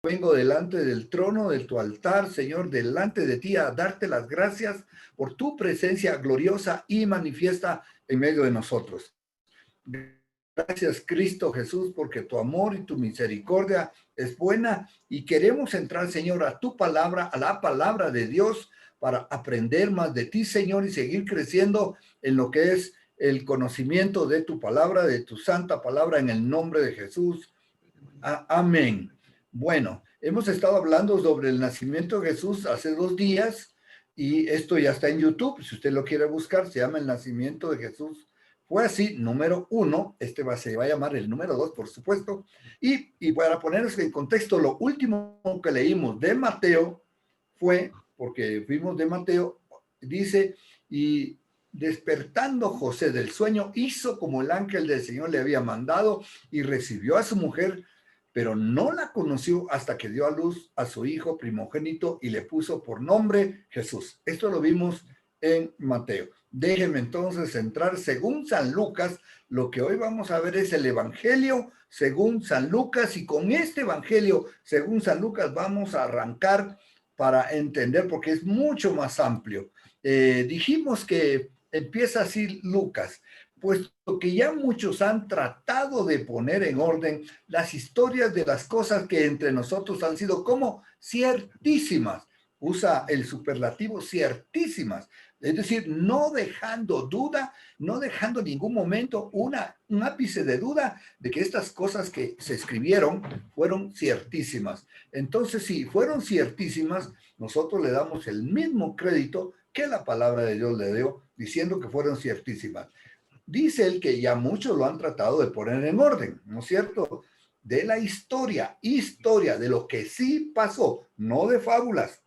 vengo delante del trono de tu altar, Señor, delante de ti a darte las gracias por tu presencia gloriosa y manifiesta en medio de nosotros. Gracias, Cristo Jesús, porque tu amor y tu misericordia es buena y queremos entrar, Señor, a tu palabra, a la palabra de Dios, para aprender más de ti, Señor, y seguir creciendo en lo que es el conocimiento de tu palabra, de tu santa palabra, en el nombre de Jesús. Amén. Bueno, hemos estado hablando sobre el nacimiento de Jesús hace 2 días y esto ya está en YouTube. Si usted lo quiere buscar, se llama El Nacimiento de Jesús. Fue así, número 1. Se va a llamar el número 2, por supuesto. Y para ponernos en contexto, lo último que leímos de Mateo fue, porque fuimos de Mateo, dice, y despertando José del sueño, hizo como el ángel del Señor le había mandado y recibió a su mujer, pero no la conoció hasta que dio a luz a su hijo primogénito y le puso por nombre Jesús. Esto lo vimos en Mateo. Déjenme entonces entrar según San Lucas. Lo que hoy vamos a ver es el Evangelio según San Lucas, y con este Evangelio según San Lucas vamos a arrancar para entender, porque es mucho más amplio. Dijimos que empieza así Lucas, puesto que ya muchos han tratado de poner en orden las historias de las cosas que entre nosotros han sido como ciertísimas. Usa el superlativo ciertísimas, es decir, no dejando duda, no dejando en ningún momento un ápice de duda de que estas cosas que se escribieron fueron ciertísimas. Entonces, si fueron ciertísimas, nosotros le damos el mismo crédito que la palabra de Dios le dio, diciendo que fueron ciertísimas. Dice él que ya muchos lo han tratado de poner en orden, ¿no es cierto? De la historia de lo que sí pasó, no de fábulas,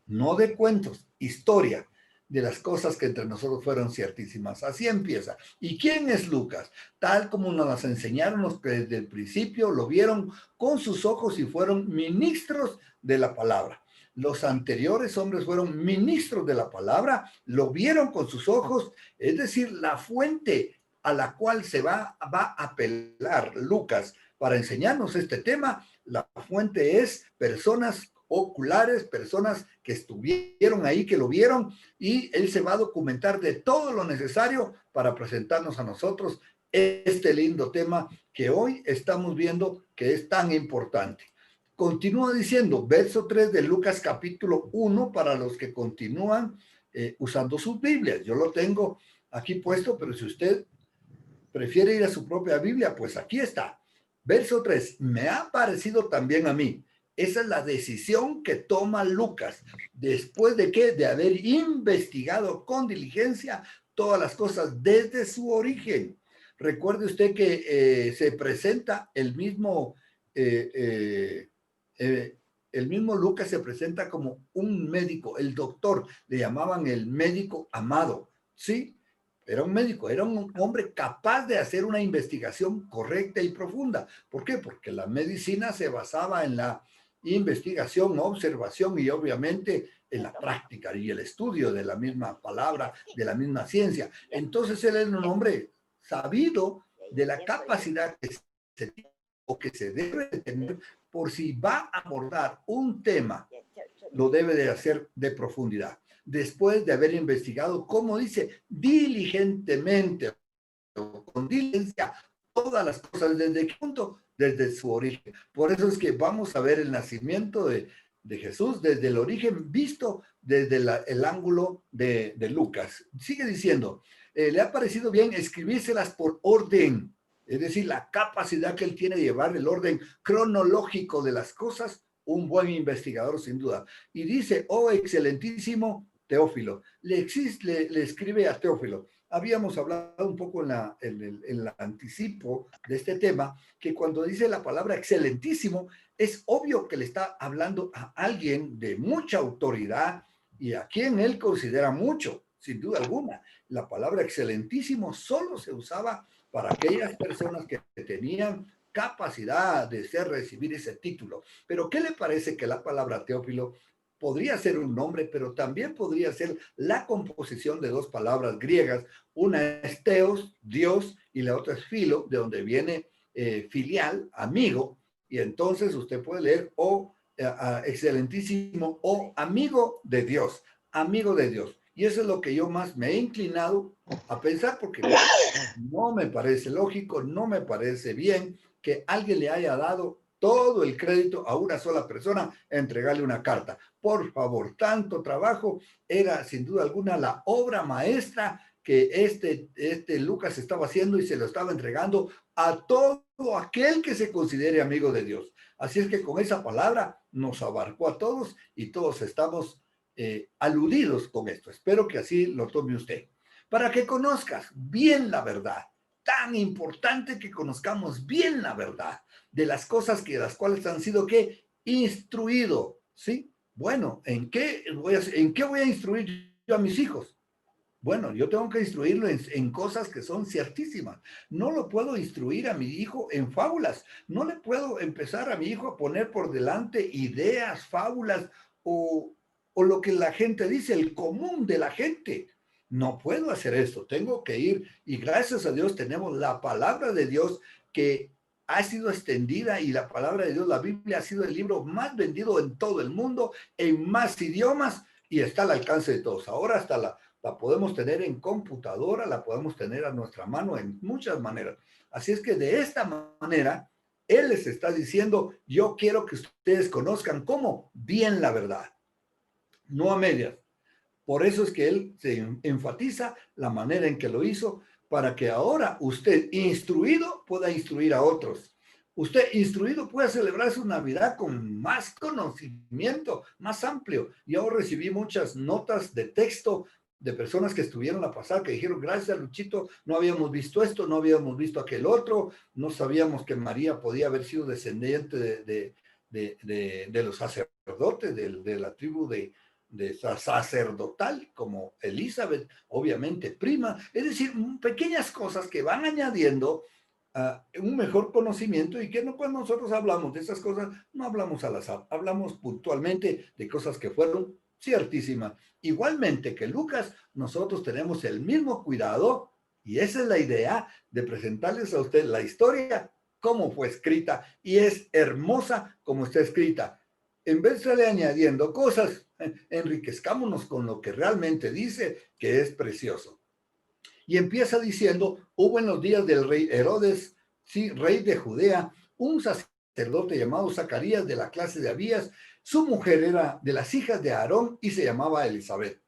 no de cuentos, historia de las cosas que entre nosotros fueron ciertísimas. Así empieza. ¿Y quién es Lucas? Tal como nos las enseñaron los que desde el principio lo vieron con sus ojos y fueron ministros de la palabra. Los anteriores hombres fueron ministros de la palabra, lo vieron con sus ojos, es decir, la fuente a la cual se va a apelar Lucas para enseñarnos este tema, la fuente es personas oculares, personas que estuvieron ahí, que lo vieron, y él se va a documentar de todo lo necesario para presentarnos a nosotros este lindo tema que hoy estamos viendo que es tan importante. Continúa diciendo, verso 3 de Lucas capítulo 1, para los que continúan usando sus Biblias. Yo lo tengo aquí puesto, pero si usted prefiere ir a su propia Biblia, pues aquí está. Verso 3, me ha parecido también a mí. Esa es la decisión que toma Lucas. ¿Después de qué? De haber investigado con diligencia todas las cosas desde su origen. Recuerde usted que se presenta el mismo Lucas se presenta como un médico, el doctor, le llamaban el médico amado, ¿sí? Era un médico, era un hombre capaz de hacer una investigación correcta y profunda. ¿Por qué? Porque la medicina se basaba en la investigación, observación y obviamente en la práctica y el estudio de la misma palabra, de la misma ciencia. Entonces él era un hombre sabido de la capacidad que se, o que se debe tener por si va a abordar un tema, lo debe de hacer de profundidad. Después de haber investigado, como dice, diligentemente, con diligencia, todas las cosas, ¿desde qué punto? Desde su origen. Por eso es que vamos a ver el nacimiento de Jesús desde el origen, visto desde el ángulo de Lucas. Sigue diciendo, le ha parecido bien escribírselas por orden, es decir, la capacidad que él tiene de llevar el orden cronológico de las cosas, un buen investigador sin duda. Y dice, oh excelentísimo Teófilo, le escribe a Teófilo. Habíamos hablado un poco en el anticipo de este tema, que cuando dice la palabra excelentísimo, es obvio que le está hablando a alguien de mucha autoridad y a quien él considera mucho, sin duda alguna. La palabra excelentísimo solo se usaba para aquellas personas que tenían capacidad de recibir ese título. Pero ¿qué le parece que la palabra Teófilo podría ser un nombre, pero también podría ser la composición de dos palabras griegas? Una es teos, Dios, y la otra es filo, de donde viene filial, amigo. Y entonces usted puede leer o excelentísimo o amigo de Dios, amigo de Dios. Y eso es lo que yo más me he inclinado a pensar, porque no me parece lógico, no me parece bien que alguien le haya dado todo el crédito a una sola persona, entregarle una carta. Por favor, tanto trabajo, era sin duda alguna la obra maestra que este Lucas estaba haciendo y se lo estaba entregando a todo aquel que se considere amigo de Dios. Así es que con esa palabra nos abarcó a todos y todos estamos aludidos con esto. Espero que así lo tome usted. Para que conozcas bien la verdad. Tan importante que conozcamos bien la verdad de las cosas que las cuales han sido ¿qué? Instruido, ¿sí? Bueno, ¿en qué voy a instruir yo a mis hijos? Bueno, yo tengo que instruirlo en cosas que son ciertísimas. No lo puedo instruir a mi hijo en fábulas. No le puedo empezar a mi hijo a poner por delante ideas, fábulas o lo que la gente dice, el común de la gente. No puedo hacer esto. Tengo que ir y gracias a Dios tenemos la palabra de Dios que ha sido extendida y la palabra de Dios, la Biblia ha sido el libro más vendido en todo el mundo, en más idiomas y está al alcance de todos. Ahora hasta la podemos tener en computadora, la podemos tener a nuestra mano en muchas maneras. Así es que de esta manera, Él les está diciendo, yo quiero que ustedes conozcan cómo bien la verdad, no a medias. Por eso es que Él se enfatiza la manera en que lo hizo, para que ahora usted, instruido, pueda instruir a otros. Usted, instruido, puede celebrar su Navidad con más conocimiento, más amplio. Yo recibí muchas notas de texto de personas que estuvieron a pasar, que dijeron, gracias Luchito, no habíamos visto esto, no habíamos visto aquel otro, no sabíamos que María podía haber sido descendiente de los sacerdotes, de la tribu de sacerdotal, como Elizabeth, obviamente prima, es decir, pequeñas cosas que van añadiendo un mejor conocimiento y que no, cuando nosotros hablamos de esas cosas, no hablamos al azar, hablamos puntualmente de cosas que fueron ciertísimas. Igualmente que Lucas, nosotros tenemos el mismo cuidado y esa es la idea de presentarles a usted la historia como fue escrita y es hermosa como está escrita. En vez de añadiendo cosas, enriquezcámonos con lo que realmente dice que es precioso. Y empieza diciendo, hubo en los días del rey Herodes, sí, rey de Judea, un sacerdote llamado Zacarías de la clase de Abías. Su mujer era de las hijas de Aarón y se llamaba Elizabeth.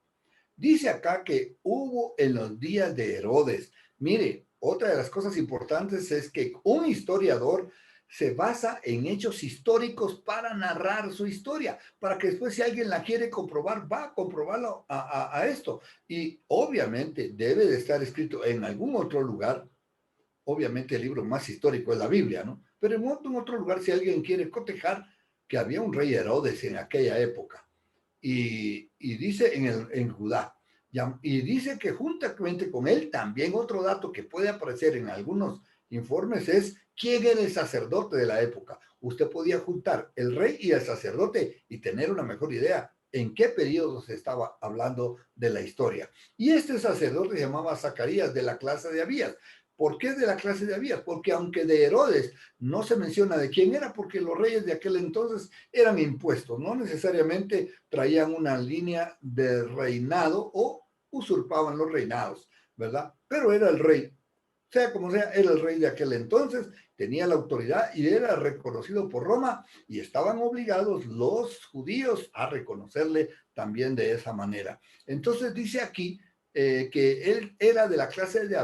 Dice acá que hubo en los días de Herodes. Mire, otra de las cosas importantes es que un historiador se basa en hechos históricos para narrar su historia, para que después si alguien la quiere comprobar, va a comprobarlo a esto. Y obviamente debe de estar escrito en algún otro lugar. Obviamente el libro más histórico es la Biblia, ¿no? Pero en otro lugar, si alguien quiere cotejar que había un rey Herodes en aquella época y dice en Judá, y dice que juntamente con él también otro dato que puede aparecer en algunos informes es quién era el sacerdote de la época. Usted podía juntar el rey y el sacerdote y tener una mejor idea en qué periodo se estaba hablando de la historia. Y este sacerdote se llamaba Zacarías de la clase de Abías. ¿Por qué de la clase de Abías? Porque aunque de Herodes no se menciona de quién era, porque los reyes de aquel entonces eran impuestos, no necesariamente traían una línea de reinado o usurpaban los reinados, ¿verdad? Pero era el rey, sea como sea, era el rey de aquel entonces, tenía la autoridad y era reconocido por Roma y estaban obligados los judíos a reconocerle también de esa manera. Entonces dice aquí que él era de la clase de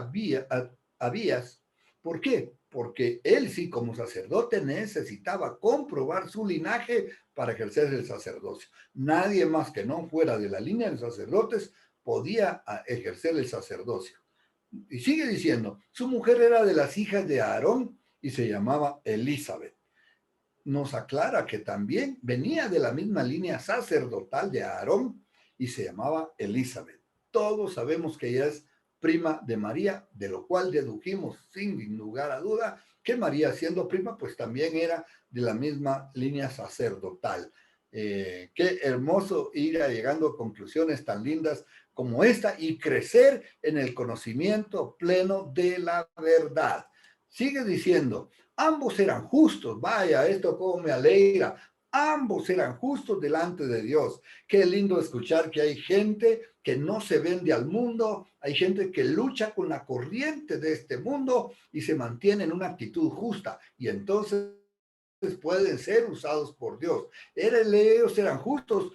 Abías. ¿Por qué? Porque él sí, como sacerdote, necesitaba comprobar su linaje para ejercer el sacerdocio. Nadie más que no fuera de la línea de sacerdotes podía ejercer el sacerdocio. Y sigue diciendo, su mujer era de las hijas de Aarón y se llamaba Elizabeth. Nos aclara que también venía de la misma línea sacerdotal de Aarón y se llamaba Elizabeth. Todos sabemos que ella es prima de María, de lo cual dedujimos sin lugar a duda que María, siendo prima, pues también era de la misma línea sacerdotal. Qué hermoso ir llegando a conclusiones tan lindas como esta y crecer en el conocimiento pleno de la verdad. Sigue diciendo, Ambos eran justos. Vaya, esto cómo me alegra. Ambos eran justos delante de Dios. Qué lindo escuchar que hay gente que no se vende al mundo, hay gente que lucha con la corriente de este mundo y se mantiene en una actitud justa. Y entonces pueden ser usados por Dios. Ellos eran justos,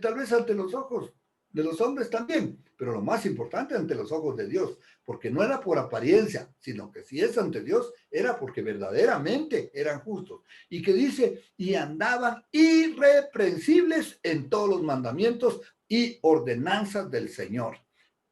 tal vez ante los ojos de los hombres también, pero lo más importante ante los ojos de Dios, porque no era por apariencia, sino que si es ante Dios, era porque verdaderamente eran justos. Y que dice, y andaban irreprensibles en todos los mandamientos y ordenanzas del Señor.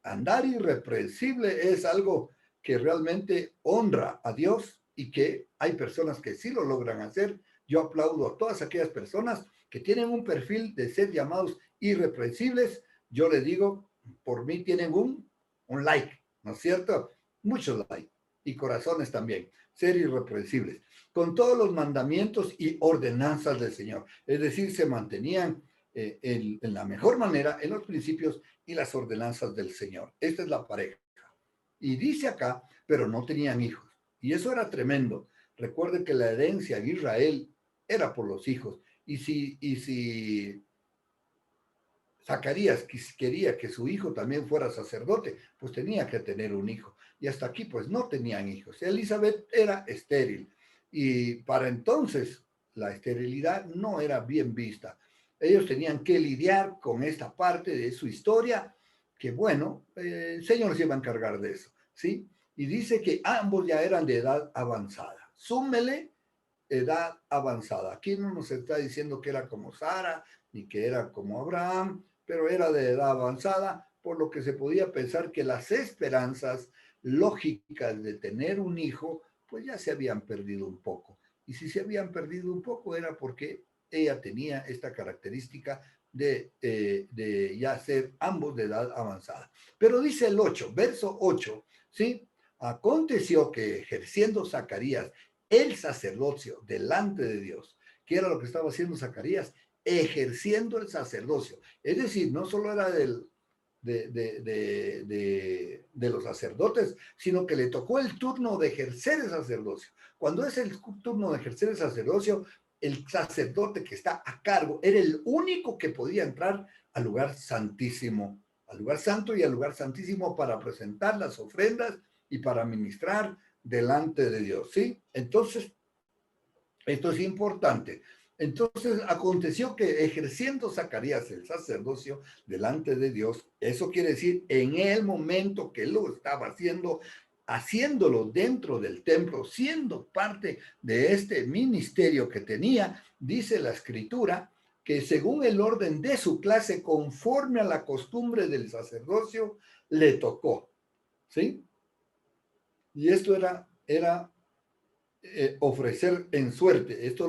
Andar irreprensible es algo que realmente honra a Dios y que hay personas que sí lo logran hacer. Yo aplaudo a todas aquellas personas que tienen un perfil de ser llamados irreprensibles. Yo le digo, por mí tienen un like, ¿no es cierto? Muchos likes y corazones también. Ser irreprensibles, con todos los mandamientos y ordenanzas del Señor. Es decir, se mantenían en la mejor manera en los principios y las ordenanzas del Señor. Esta es la pareja. Y dice acá, pero no tenían hijos. Y eso era tremendo. Recuerden que la herencia en Israel era por los hijos. Y si Zacarías quería que su hijo también fuera sacerdote, pues tenía que tener un hijo. Y hasta aquí, pues no tenían hijos. Elizabeth era estéril. Y para entonces, la esterilidad no era bien vista. Ellos tenían que lidiar con esta parte de su historia, que bueno, el Señor se iba a encargar de eso, ¿sí? Y dice que ambos ya eran de edad avanzada. Súmele edad avanzada. Aquí no nos está diciendo que era como Sara, ni que era como Abraham, pero era de edad avanzada, por lo que se podía pensar que las esperanzas lógicas de tener un hijo, pues ya se habían perdido un poco. Y si se habían perdido un poco era porque ella tenía esta característica de ya ser ambos de edad avanzada. Pero dice el 8, verso 8, ¿sí? Aconteció que ejerciendo Zacarías el sacerdocio delante de Dios, que era lo que estaba haciendo Zacarías, ejerciendo el sacerdocio. Es decir, no solo era de los sacerdotes, sino que le tocó el turno de ejercer el sacerdocio. Cuando es el turno de ejercer el sacerdocio, el sacerdote que está a cargo era el único que podía entrar al lugar santísimo, al lugar santo y al lugar santísimo para presentar las ofrendas y para ministrar delante de Dios, ¿sí? Entonces, esto es importante. Entonces, aconteció que ejerciendo Zacarías el sacerdocio delante de Dios, eso quiere decir, en el momento que lo estaba haciendo, haciéndolo dentro del templo, siendo parte de este ministerio que tenía, dice la escritura, que según el orden de su clase, conforme a la costumbre del sacerdocio, le tocó, ¿sí? Y esto era ofrecer en suerte. Esto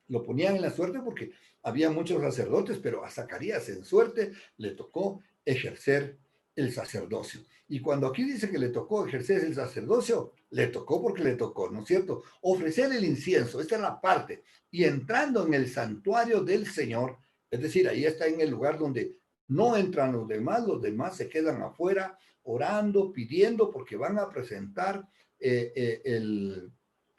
lo ponían en la suerte porque había muchos sacerdotes, pero a Zacarías en suerte le tocó ejercer el sacerdocio. Y cuando aquí dice que le tocó ejercer el sacerdocio, le tocó porque le tocó, ¿no es cierto? Ofrecer el incienso, esta es la parte. Y entrando en el santuario del Señor, es decir, ahí está en el lugar donde no entran los demás se quedan afuera orando, pidiendo, porque van a presentar el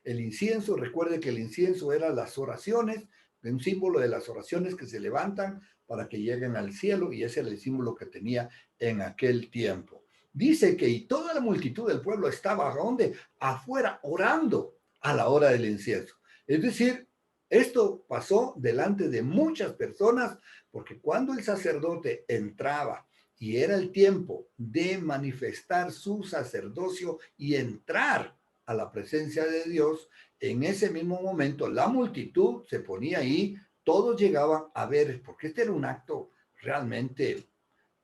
incienso. Recuerde que el incienso era las oraciones, un símbolo de las oraciones que se levantan para que lleguen al cielo, y ese era el símbolo que tenía en aquel tiempo. Dice que y toda la multitud del pueblo estaba ¿dónde? Afuera orando a la hora del incienso. Es decir, esto pasó delante de muchas personas, porque cuando el sacerdote entraba y era el tiempo de manifestar su sacerdocio y entrar a la presencia de Dios, en ese mismo momento la multitud se ponía ahí, todos llegaban a ver, porque este era un acto realmente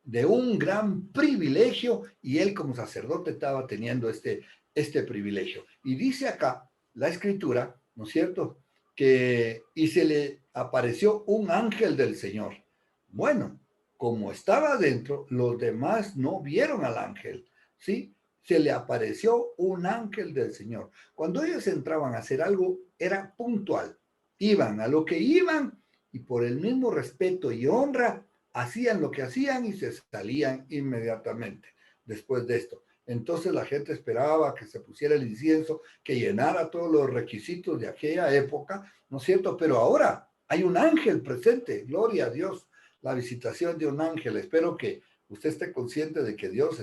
de un gran privilegio, y él como sacerdote estaba teniendo este privilegio. Y dice acá la escritura, ¿no es cierto? Que y se le apareció un ángel del Señor. Bueno, como estaba adentro, los demás no vieron al ángel, ¿sí? Se le apareció un ángel del Señor. Cuando ellos entraban a hacer algo, era puntual. Iban a lo que iban, y por el mismo respeto y honra, hacían lo que hacían y se salían inmediatamente después de esto. Entonces la gente esperaba que se pusiera el incienso, que llenara todos los requisitos de aquella época, ¿no es cierto? Pero ahora hay un ángel presente, gloria a Dios, la visitación de un ángel. Espero que usted esté consciente de que Dios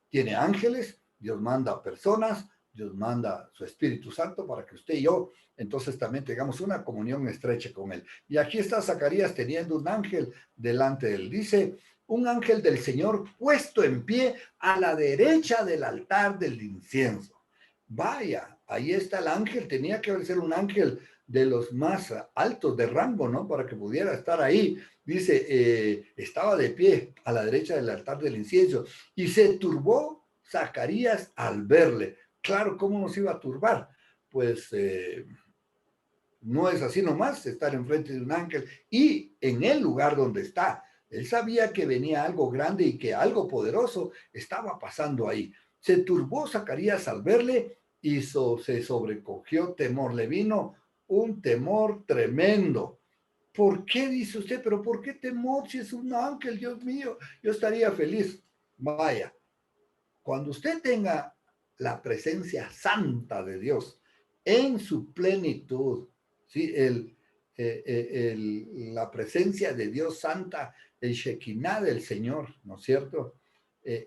tiene ángeles, Dios manda personas, Dios manda su Espíritu Santo para que usted y yo entonces también tengamos una comunión estrecha con Él. Y aquí está Zacarías teniendo un ángel delante de él. Dice, un ángel del Señor puesto en pie a la derecha del altar del incienso. Vaya, ahí está el ángel, tenía que ser un ángel de los más altos de rango, ¿no? Para que pudiera estar ahí. Dice, estaba de pie a la derecha del altar del incienso y se turbó Zacarías al verle. Claro, ¿cómo nos iba a turbar? Pues no es así nomás estar enfrente de un ángel y en el lugar donde está. Él sabía que venía algo grande y que algo poderoso estaba pasando ahí. Se turbó Zacarías al verle y se sobrecogió temor. Le vino un temor tremendo. ¿Por qué dice usted? Pero ¿por qué temor si es un ángel? Dios mío, yo estaría feliz. Vaya, cuando usted tenga la presencia santa de Dios en su plenitud, ¿sí? La presencia de Dios santa, el Shekinah del Señor, ¿no es cierto?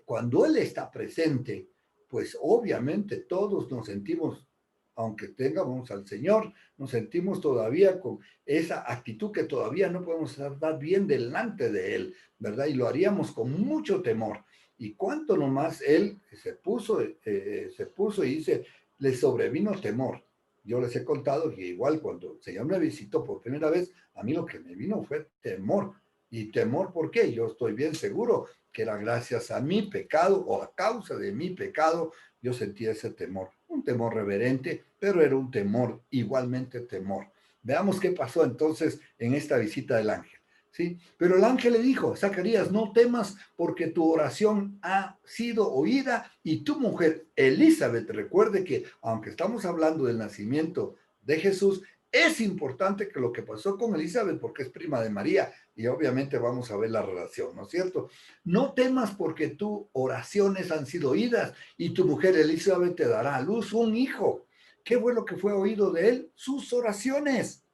Cuando Él está presente, pues obviamente todos nos sentimos, aunque tengamos al Señor, nos sentimos todavía con esa actitud que todavía no podemos estar bien delante de Él, ¿verdad? Y lo haríamos con mucho temor. Y cuánto nomás él se puso y dice, le sobrevino temor. Yo les he contado que igual cuando el Señor me visitó por primera vez, a mí lo que me vino fue temor. ¿Y temor por qué? Yo estoy bien seguro que era gracias a mi pecado o a causa de mi pecado, yo sentía ese temor. Un temor reverente, pero era un temor, igualmente temor. Veamos qué pasó entonces en esta visita del ángel. ¿Sí? Pero el ángel le dijo, Zacarías, no temas porque tu oración ha sido oída y tu mujer Elizabeth, recuerde que aunque estamos hablando del nacimiento de Jesús, es importante que lo que pasó con Elizabeth porque es prima de María y obviamente vamos a ver la relación, ¿no es cierto? No temas porque tus oraciones han sido oídas y tu mujer Elizabeth te dará a luz un hijo. ¿Qué fue lo que fue oído de él? Sus oraciones.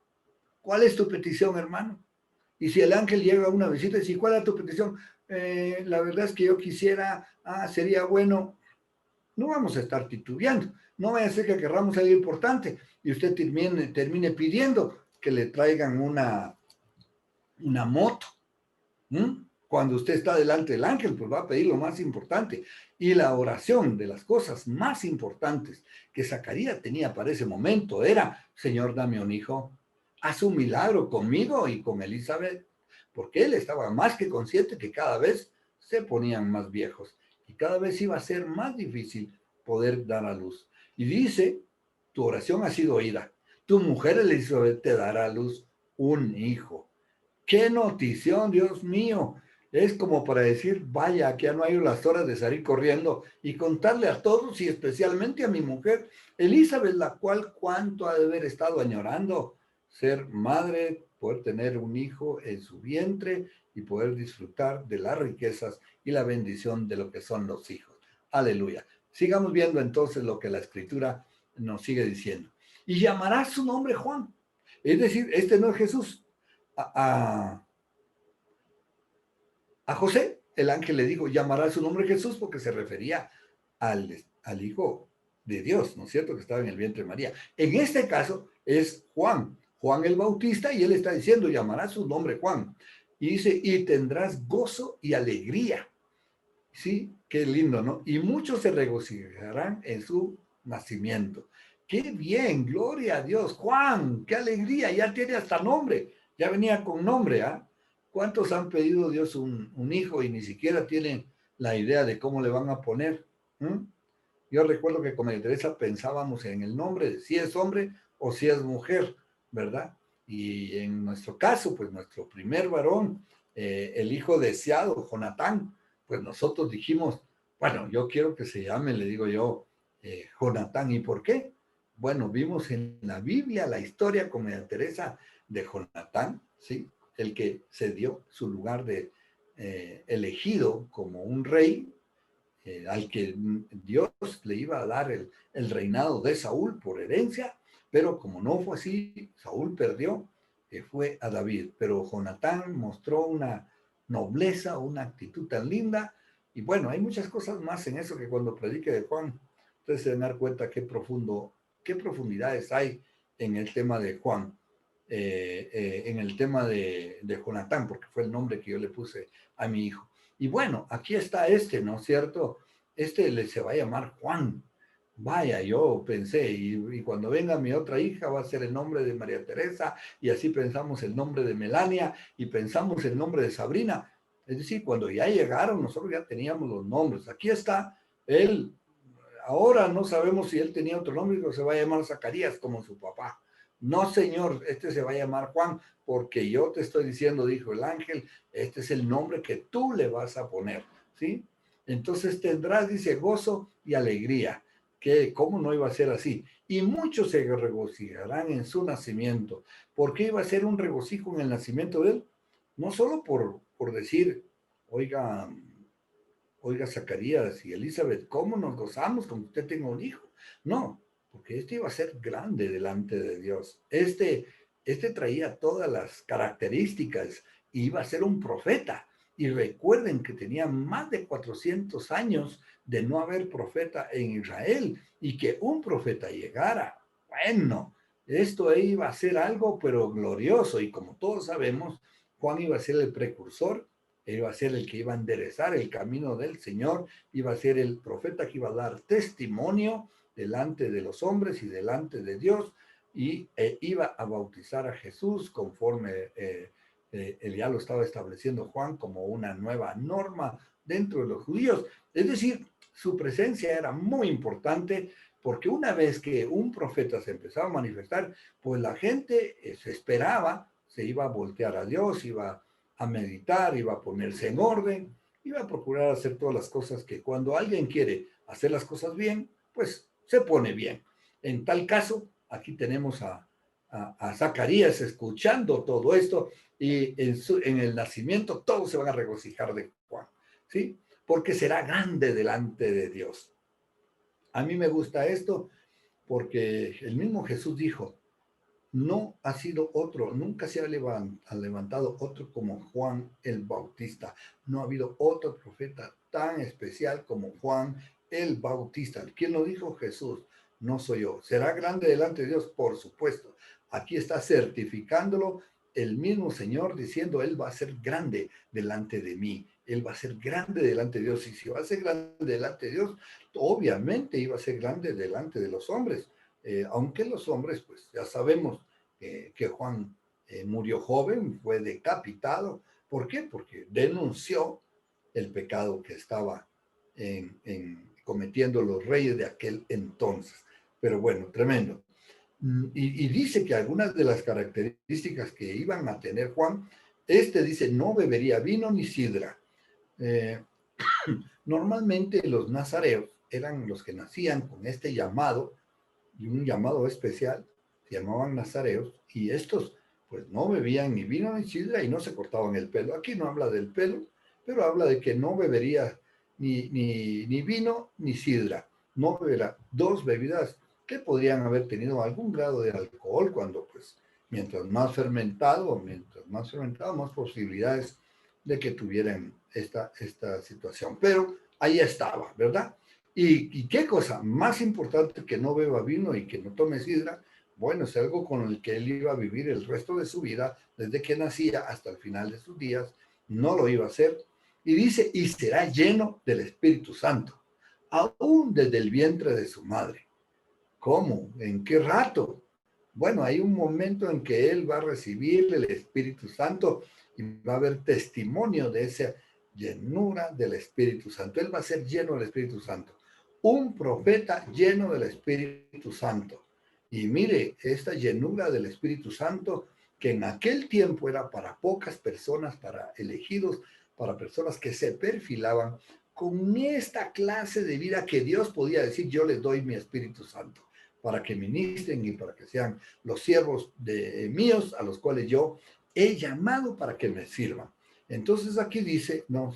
¿Cuál es tu petición, hermano? Y si el ángel llega a una visita y dice, ¿cuál es tu petición? La verdad es que yo quisiera, sería bueno, no vamos a estar titubeando. No vaya a ser que querramos algo importante y usted termine pidiendo que le traigan una moto. Cuando usted está delante del ángel, pues va a pedir lo más importante. Y la oración de las cosas más importantes que Zacarías tenía para ese momento era, Señor, dame un hijo, haz un milagro conmigo y con Elizabeth, porque él estaba más que consciente que cada vez se ponían más viejos y cada vez iba a ser más difícil poder dar a luz. Y dice, tu oración ha sido oída, tu mujer Elizabeth te dará a luz un hijo. ¡Qué notición, Dios mío! Es como para decir, vaya, que ya no hay las horas de salir corriendo y contarle a todos y especialmente a mi mujer, Elizabeth, la cual cuánto ha de haber estado añorando ser madre, poder tener un hijo en su vientre y poder disfrutar de las riquezas y la bendición de lo que son los hijos. Aleluya. Sigamos viendo entonces lo que la escritura nos sigue diciendo. Y llamará su nombre Juan. Es decir, este no es Jesús, a, a José, el ángel le dijo, llamará su nombre Jesús porque se refería al Hijo de Dios, ¿no es cierto? Que estaba en el vientre de María. En este caso es Juan, Juan el Bautista, y él está diciendo, llamará su nombre Juan. Y dice, y tendrás gozo y alegría. Sí, qué lindo, ¿no? Y muchos se regocijarán en su nacimiento. Qué bien, gloria a Dios. Juan, qué alegría, ya tiene hasta nombre, ya venía con nombre, ¿ah? ¿Cuántos han pedido a Dios un hijo y ni siquiera tienen la idea de cómo le van a poner? ¿Mm? Yo recuerdo que con María Teresa pensábamos en el nombre de si es hombre o si es mujer, ¿verdad? Y en nuestro caso, pues nuestro primer varón, el hijo deseado, Jonatán, pues nosotros dijimos, bueno, yo quiero que se llame, le digo yo, Jonatán. ¿Y por qué? Bueno, vimos en la Biblia la historia con María Teresa de Jonatán, ¿sí? El que se dio su lugar de elegido como un rey al que Dios le iba a dar el reinado de Saúl por herencia, pero como no fue así, Saúl perdió, fue a David. Pero Jonatán mostró una nobleza, una actitud tan linda. Y bueno, hay muchas cosas más en eso que cuando predique de Juan, ustedes se van a dar cuenta qué profundidades hay en el tema de Juan, en el tema de Jonatán, porque fue el nombre que yo le puse a mi hijo. Y bueno, aquí está ¿no es cierto? Se va a llamar Juan. Vaya, yo pensé, y cuando venga mi otra hija va a ser el nombre de María Teresa, y así pensamos el nombre de Melania, y pensamos el nombre de Sabrina. Es decir, cuando ya llegaron, nosotros ya teníamos los nombres. Aquí está él. Ahora no sabemos si él tenía otro nombre, pero se va a llamar Zacarías como su papá. No, señor, este se va a llamar Juan, porque yo te estoy diciendo, dijo el ángel, este es el nombre que tú le vas a poner, ¿sí? Entonces tendrás, dice, gozo y alegría, que cómo no iba a ser así. Y muchos se regocijarán en su nacimiento. ¿Por qué iba a ser un regocijo en el nacimiento de él? No solo por decir, oiga, oiga, Zacarías y Elizabeth, ¿cómo nos gozamos cuando usted tenga un hijo? No, porque este iba a ser grande delante de Dios. Este traía todas las características, iba a ser un profeta. Y recuerden que tenía más de 400 años de no haber profeta en Israel y que un profeta llegara. Bueno, esto iba a ser algo, pero glorioso. Y como todos sabemos, Juan iba a ser el precursor, iba a ser el que iba a enderezar el camino del Señor, iba a ser el profeta que iba a dar testimonio delante de los hombres y delante de Dios, y iba a bautizar a Jesús conforme él ya lo estaba estableciendo Juan como una nueva norma dentro de los judíos. Es decir, su presencia era muy importante porque una vez que un profeta se empezaba a manifestar, pues la gente se esperaba, se iba a voltear a Dios, iba a meditar, iba a ponerse en orden, iba a procurar hacer todas las cosas que cuando alguien quiere hacer las cosas bien, pues se pone bien. En tal caso, aquí tenemos a Zacarías escuchando todo esto y en el nacimiento todos se van a regocijar de Juan, ¿sí? Porque será grande delante de Dios. A mí me gusta esto porque el mismo Jesús dijo, no ha sido otro, nunca se ha levantado otro como Juan el Bautista. No ha habido otro profeta tan especial como Juan el Bautista. ¿Quién lo dijo? Jesús. No soy yo. ¿Será grande delante de Dios? Por supuesto. Aquí está certificándolo el mismo Señor diciendo, Él va a ser grande delante de mí. Él va a ser grande delante de Dios. Y si va a ser grande delante de Dios, obviamente iba a ser grande delante de los hombres. Aunque los hombres, pues ya sabemos que Juan murió joven, fue decapitado. ¿Por qué? Porque denunció el pecado que estaba cometiendo los reyes de aquel entonces. Pero bueno, tremendo. Y dice que algunas de las características que iban a tener Juan, dice, no bebería vino ni sidra. Eh, Normalmente los nazareos eran los que nacían con este llamado, y un llamado especial, se llamaban nazareos, y estos pues no bebían ni vino ni sidra y no se cortaban el pelo. Aquí no habla del pelo, pero habla de que no bebería ni vino ni sidra, no beberá dos bebidas que podrían haber tenido algún grado de alcohol cuando pues mientras más fermentado, más posibilidades de que tuvieran esta situación. Pero ahí estaba, ¿verdad? ¿Y qué cosa más importante que no beba vino y que no tome sidra? Bueno, es algo con el que él iba a vivir el resto de su vida, desde que nacía hasta el final de sus días, no lo iba a hacer. Y dice, y será lleno del Espíritu Santo, aún desde el vientre de su madre. ¿Cómo? ¿En qué rato? Bueno, hay un momento en que él va a recibir el Espíritu Santo y va a haber testimonio de esa llenura del Espíritu Santo. Él va a ser lleno del Espíritu Santo. Un profeta lleno del Espíritu Santo. Y mire, esta llenura del Espíritu Santo, que en aquel tiempo era para pocas personas, para elegidos, para personas que se perfilaban con esta clase de vida que Dios podía decir, yo les doy mi Espíritu Santo para que ministren y para que sean los siervos míos a los cuales yo he llamado para que me sirvan. Entonces aquí dice, ¿no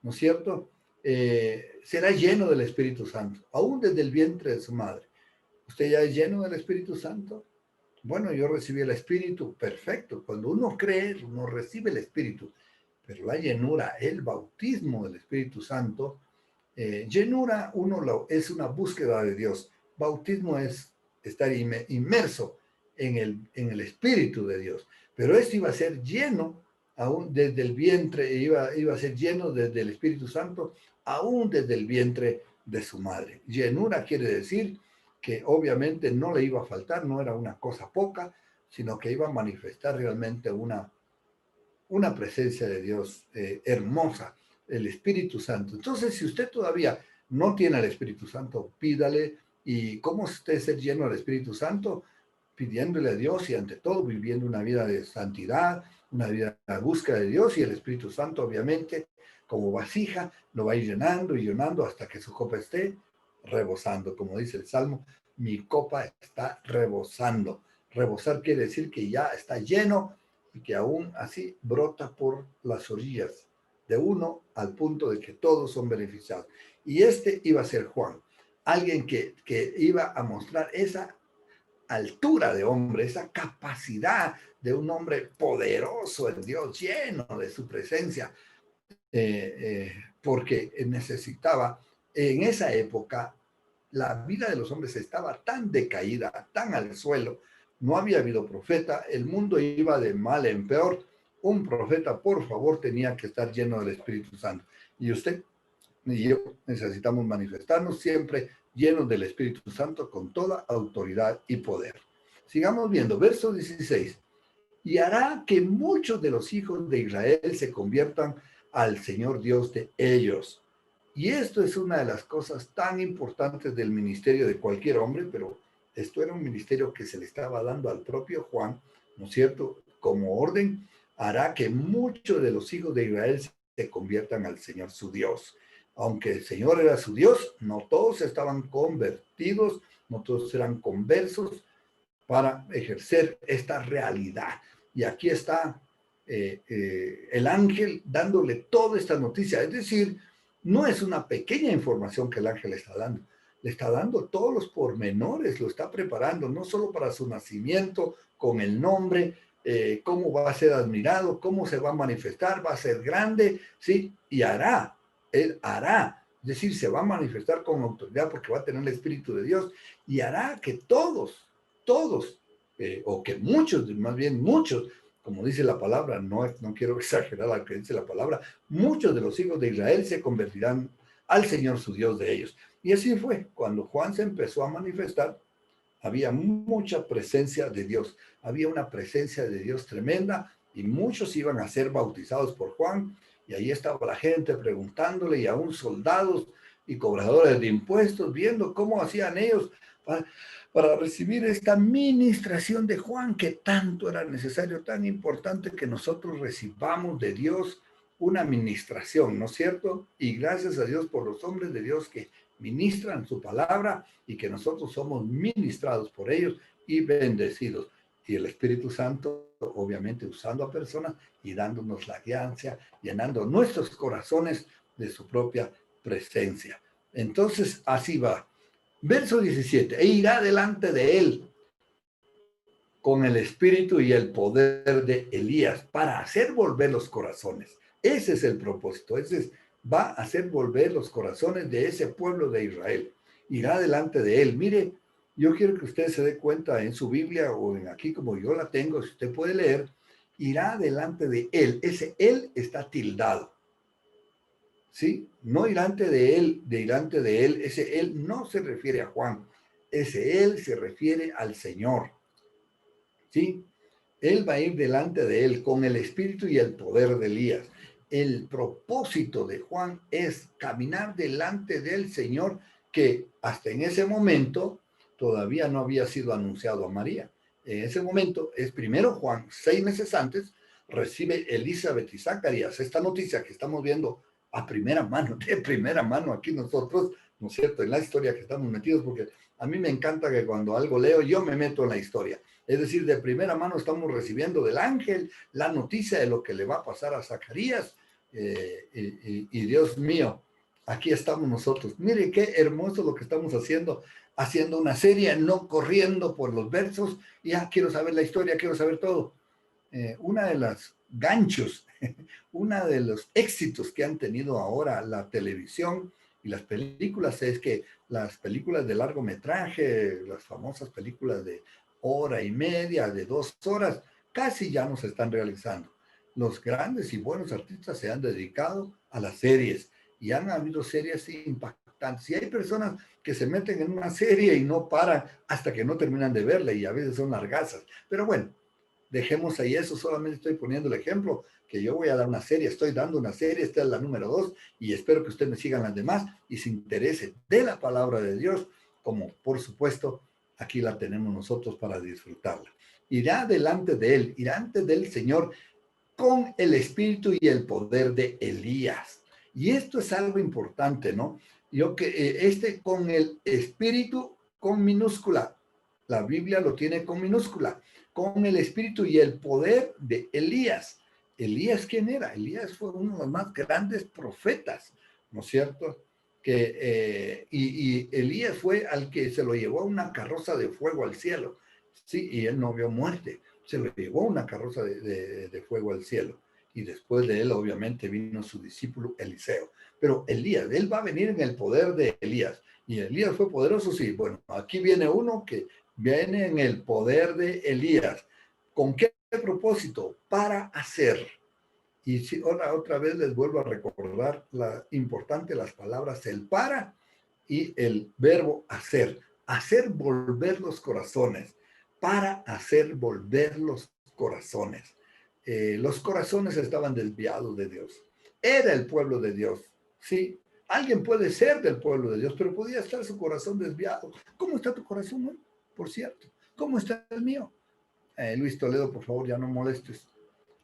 es cierto? será lleno del Espíritu Santo, aún desde el vientre de su madre. ¿Usted ya es lleno del Espíritu Santo? Bueno, yo recibí el Espíritu, perfecto. Cuando uno cree, uno recibe el Espíritu. Pero la llenura, el bautismo del Espíritu Santo, llenura es una búsqueda de Dios. Bautismo es estar inmerso en el Espíritu de Dios. Pero esto iba a ser lleno aún desde el vientre, iba a ser lleno desde el Espíritu Santo, aún desde el vientre de su madre. Llenura quiere decir que obviamente no le iba a faltar, no era una cosa poca, sino que iba a manifestar realmente una presencia de Dios hermosa, el Espíritu Santo. Entonces, si usted todavía no tiene el Espíritu Santo, pídale. ¿Y cómo usted ser lleno del Espíritu Santo? Pidiéndole a Dios y ante todo viviendo una vida de santidad, una vida de búsqueda de Dios, y el Espíritu Santo obviamente como vasija lo va a ir llenando y llenando hasta que su copa esté rebosando. Como dice el Salmo, mi copa está rebosando. Rebosar quiere decir que ya está lleno y que aún así brota por las orillas de uno al punto de que todos son beneficiados. Y este iba a ser Juan, alguien que iba a mostrar esa altura de hombre, esa capacidad de un hombre poderoso en Dios, lleno de su presencia, porque necesitaba, en esa época, la vida de los hombres estaba tan decaída, tan al suelo, no había habido profeta, el mundo iba de mal en peor. Un profeta, por favor, tenía que estar lleno del Espíritu Santo. Y usted y yo necesitamos manifestarnos siempre llenos del Espíritu Santo con toda autoridad y poder. Sigamos viendo, verso 16. Y hará que muchos de los hijos de Israel se conviertan al Señor Dios de ellos. Y esto es una de las cosas tan importantes del ministerio de cualquier hombre, pero esto era un ministerio que se le estaba dando al propio Juan, ¿no es cierto? Como orden, hará que muchos de los hijos de Israel se conviertan al Señor su Dios. Aunque el Señor era su Dios, no todos estaban convertidos, no todos eran conversos para ejercer esta realidad. Y aquí está el ángel dándole toda esta noticia. Es decir, no es una pequeña información que el ángel le está dando todos los pormenores, lo está preparando, no solo para su nacimiento, con el nombre, cómo va a ser admirado, cómo se va a manifestar, va a ser grande, ¿sí? Y hará, él hará, es decir, se va a manifestar con autoridad porque va a tener el Espíritu de Dios y hará que todos, o que muchos, más bien muchos, como dice la palabra, no quiero exagerar lo que dice la palabra, muchos de los hijos de Israel se convertirán al Señor su Dios de ellos. Y así fue, cuando Juan se empezó a manifestar, había mucha presencia de Dios, había una presencia de Dios tremenda y muchos iban a ser bautizados por Juan y ahí estaba la gente preguntándole y aún soldados y cobradores de impuestos viendo cómo hacían ellos para recibir esta ministración de Juan que tanto era necesario, tan importante que nosotros recibamos de Dios una ministración, ¿no es cierto? Y gracias a Dios por los hombres de Dios que ministran su palabra y que nosotros somos ministrados por ellos y bendecidos. Y el Espíritu Santo, obviamente, usando a personas y dándonos la guianza, llenando nuestros corazones de su propia presencia. Entonces, así va. Verso 17, e irá delante de él con el espíritu y el poder de Elías para hacer volver los corazones. Ese es el propósito, va a hacer volver los corazones de ese pueblo de Israel. Irá delante de él. Mire, yo quiero que usted se dé cuenta en su Biblia o en aquí como yo la tengo, si usted puede leer, irá delante de él. Ese él está tildado. ¿Sí? No delante de él, ese él no se refiere a Juan, ese él se refiere al Señor. ¿Sí? Él va a ir delante de él con el espíritu y el poder de Elías. El propósito de Juan es caminar delante del Señor que hasta en ese momento todavía no había sido anunciado a María. En ese momento es primero Juan, 6 meses antes, recibe Elizabeth y Zacarías esta noticia que estamos viendo a primera mano, de primera mano aquí nosotros, ¿no es cierto?, en la historia que estamos metidos, porque a mí me encanta que cuando algo leo yo me meto en la historia. Es decir, de primera mano estamos recibiendo del ángel la noticia de lo que le va a pasar a Zacarías. Y Dios mío, aquí estamos nosotros. Mire qué hermoso lo que estamos haciendo, haciendo una serie, no corriendo por los versos, ya quiero saber la historia, quiero saber todo. Una de las ganchos, una de los éxitos que han tenido ahora la televisión y las películas es que las películas de largometraje, las famosas películas de hora y media, de 2 horas, casi ya no se están realizando. Los grandes y buenos artistas se han dedicado a las series y han habido series impactantes. Y hay personas que se meten en una serie y no paran hasta que no terminan de verla y a veces son largazas. Pero bueno, dejemos ahí eso, solamente estoy poniendo el ejemplo que yo voy a dar una serie, estoy dando una serie, esta es la número 2 y espero que usted me sigan las demás y se interese de la palabra de Dios, como por supuesto aquí la tenemos nosotros para disfrutarla. Irá delante de él, irá ante del Señor con el espíritu y el poder de Elías. Y esto es algo importante, ¿no? Yo que con el espíritu con minúscula, la Biblia lo tiene con minúscula, con el espíritu y el poder de Elías. Elías, ¿quién era? Elías fue uno de los más grandes profetas, ¿no es cierto? Y Elías fue al que se lo llevó a una carroza de fuego al cielo, sí, y él no vio muerte, se lo llevó una carroza de fuego al cielo. Y después de él, obviamente, vino su discípulo Eliseo. Pero Elías, él va a venir en el poder de Elías. Y Elías fue poderoso, sí. Bueno, aquí viene uno que viene en el poder de Elías. ¿Con qué propósito? Para hacer. Y si otra vez les vuelvo a recordar la importante las palabras el para y el verbo hacer. Hacer volver los corazones. Para hacer volver los corazones. Los corazones estaban desviados de Dios. Era el pueblo de Dios. Sí, alguien puede ser del pueblo de Dios, pero podía estar su corazón desviado. ¿Cómo está tu corazón hoy? Por cierto, ¿cómo está el mío? Luis Toledo, por favor, ya no molestes.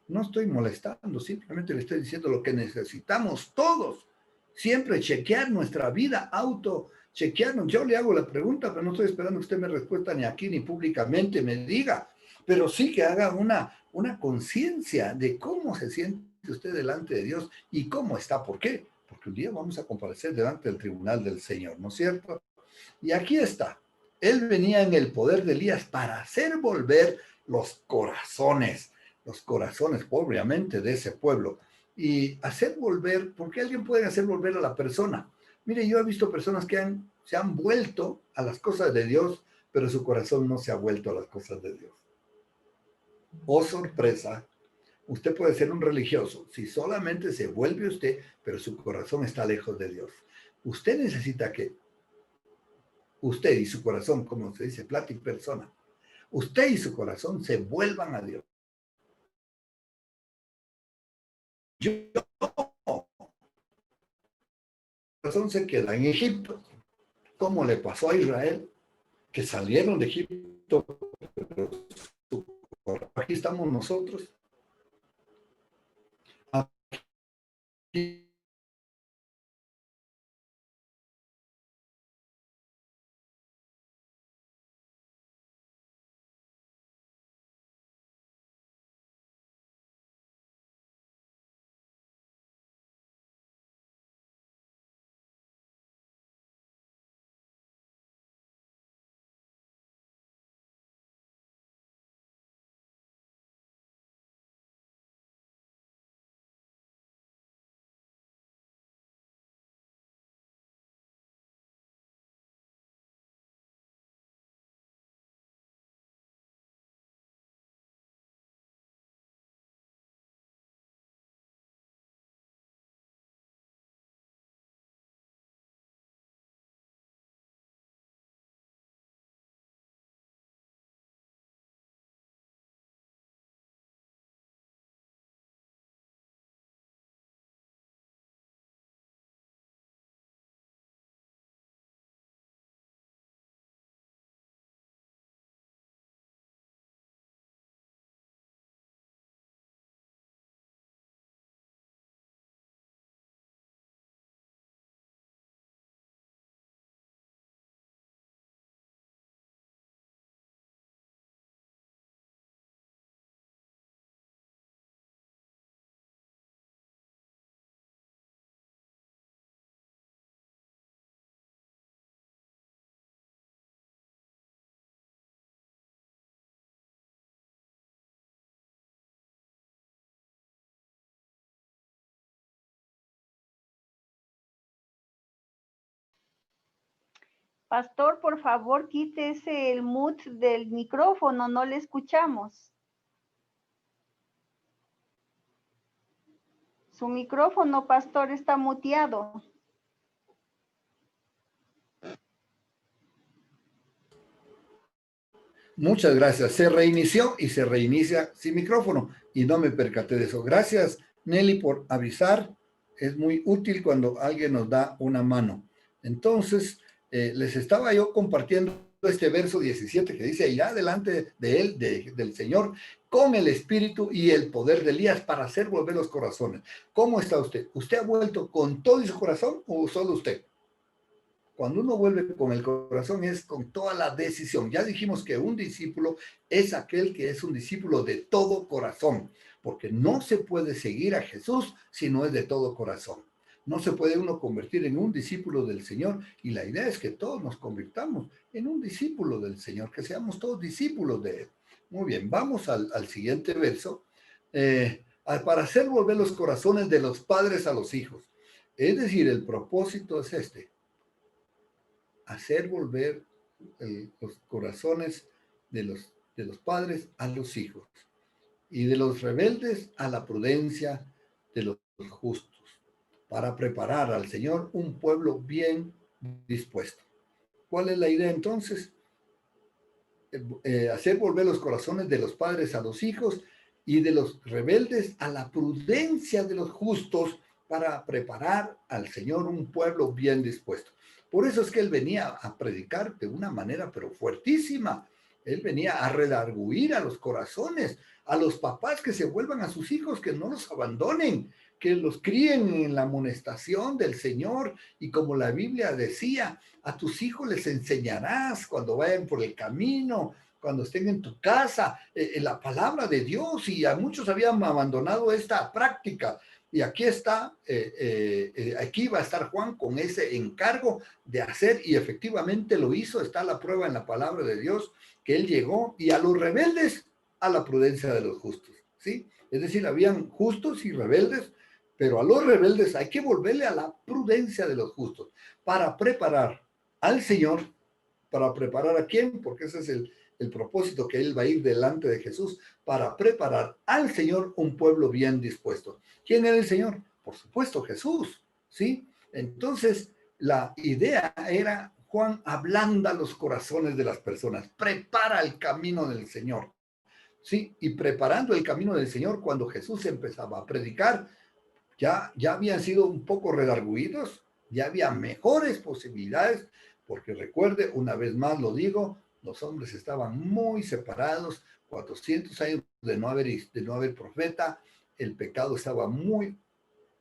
No estoy molestando, simplemente le estoy diciendo lo que necesitamos todos. Siempre chequear nuestra vida, auto chequearnos. Yo le hago la pregunta, pero no estoy esperando que usted me respuesta ni aquí ni públicamente me diga, pero sí que haga una conciencia de cómo se siente usted delante de Dios y cómo está. ¿Por qué? Porque un día vamos a comparecer delante del tribunal del Señor, ¿no es cierto? Y aquí está. Él venía en el poder de Elías para hacer volver los corazones, obviamente, de ese pueblo. Y hacer volver, porque alguien puede hacer volver a la persona. Mire, yo he visto personas que se han vuelto a las cosas de Dios, pero su corazón no se ha vuelto a las cosas de Dios. Oh, sorpresa, usted puede ser un religioso si solamente se vuelve usted, pero su corazón está lejos de Dios. Usted necesita que usted y su corazón, como se dice, plata y persona, usted y su corazón se vuelvan a Dios. Yo, corazón se queda en Egipto, como le pasó a Israel, que salieron de Egipto, pero aquí estamos nosotros. Aquí Pastor, por favor, quítese el mute del micrófono, no le escuchamos. Su micrófono, pastor, está muteado. Muchas gracias. Se reinició y se reinicia sin micrófono y no me percaté de eso. Gracias, Nelly, por avisar. Es muy útil cuando alguien nos da una mano. Entonces, les estaba yo compartiendo este verso 17 que dice, irá delante de él, del Señor, con el espíritu y el poder de Elías para hacer volver los corazones. ¿Cómo está usted? ¿Usted ha vuelto con todo su corazón o solo usted? Cuando uno vuelve con el corazón es con toda la decisión. Ya dijimos que un discípulo es aquel que es un discípulo de todo corazón, porque no se puede seguir a Jesús si no es de todo corazón. No se puede uno convertir en un discípulo del Señor y la idea es que todos nos convirtamos en un discípulo del Señor, que seamos todos discípulos de Él. Muy bien, vamos al siguiente verso. Para hacer volver los corazones de los padres a los hijos. Es decir, el propósito es este: hacer volver los corazones de los padres a los hijos y de los rebeldes a la prudencia de los justos, para preparar al Señor un pueblo bien dispuesto. ¿Cuál es la idea entonces? Hacer volver los corazones de los padres a los hijos y de los rebeldes a la prudencia de los justos, para preparar al Señor un pueblo bien dispuesto. Por eso es que él venía a predicar de una manera pero fuertísima. Él venía a redarguir a los corazones, a los papás que se vuelvan a sus hijos, que no los abandonen, que los críen en la amonestación del Señor. Y como la Biblia decía, a tus hijos les enseñarás cuando vayan por el camino, cuando estén en tu casa, la palabra de Dios. Y a muchos habían abandonado esta práctica. Y aquí está, aquí va a estar Juan con ese encargo de hacer, y efectivamente lo hizo. Está la prueba en la palabra de Dios, que él llegó y a los rebeldes a la prudencia de los justos, ¿sí? Es decir, habían justos y rebeldes, pero a los rebeldes hay que volverle a la prudencia de los justos, para preparar al Señor. ¿Para preparar a quién? Porque ese es el propósito, que él va a ir delante de Jesús para preparar al Señor un pueblo bien dispuesto. ¿Quién era el Señor? Por supuesto, Jesús, ¿sí? Entonces, la idea era: Juan ablanda los corazones de las personas, prepara el camino del Señor, ¿sí? Y preparando el camino del Señor, cuando Jesús empezaba a predicar, ya habían sido un poco redarguidos, ya había mejores posibilidades, porque recuerde, una vez más lo digo, los hombres estaban muy separados, 400 años de no haber profeta, el pecado estaba muy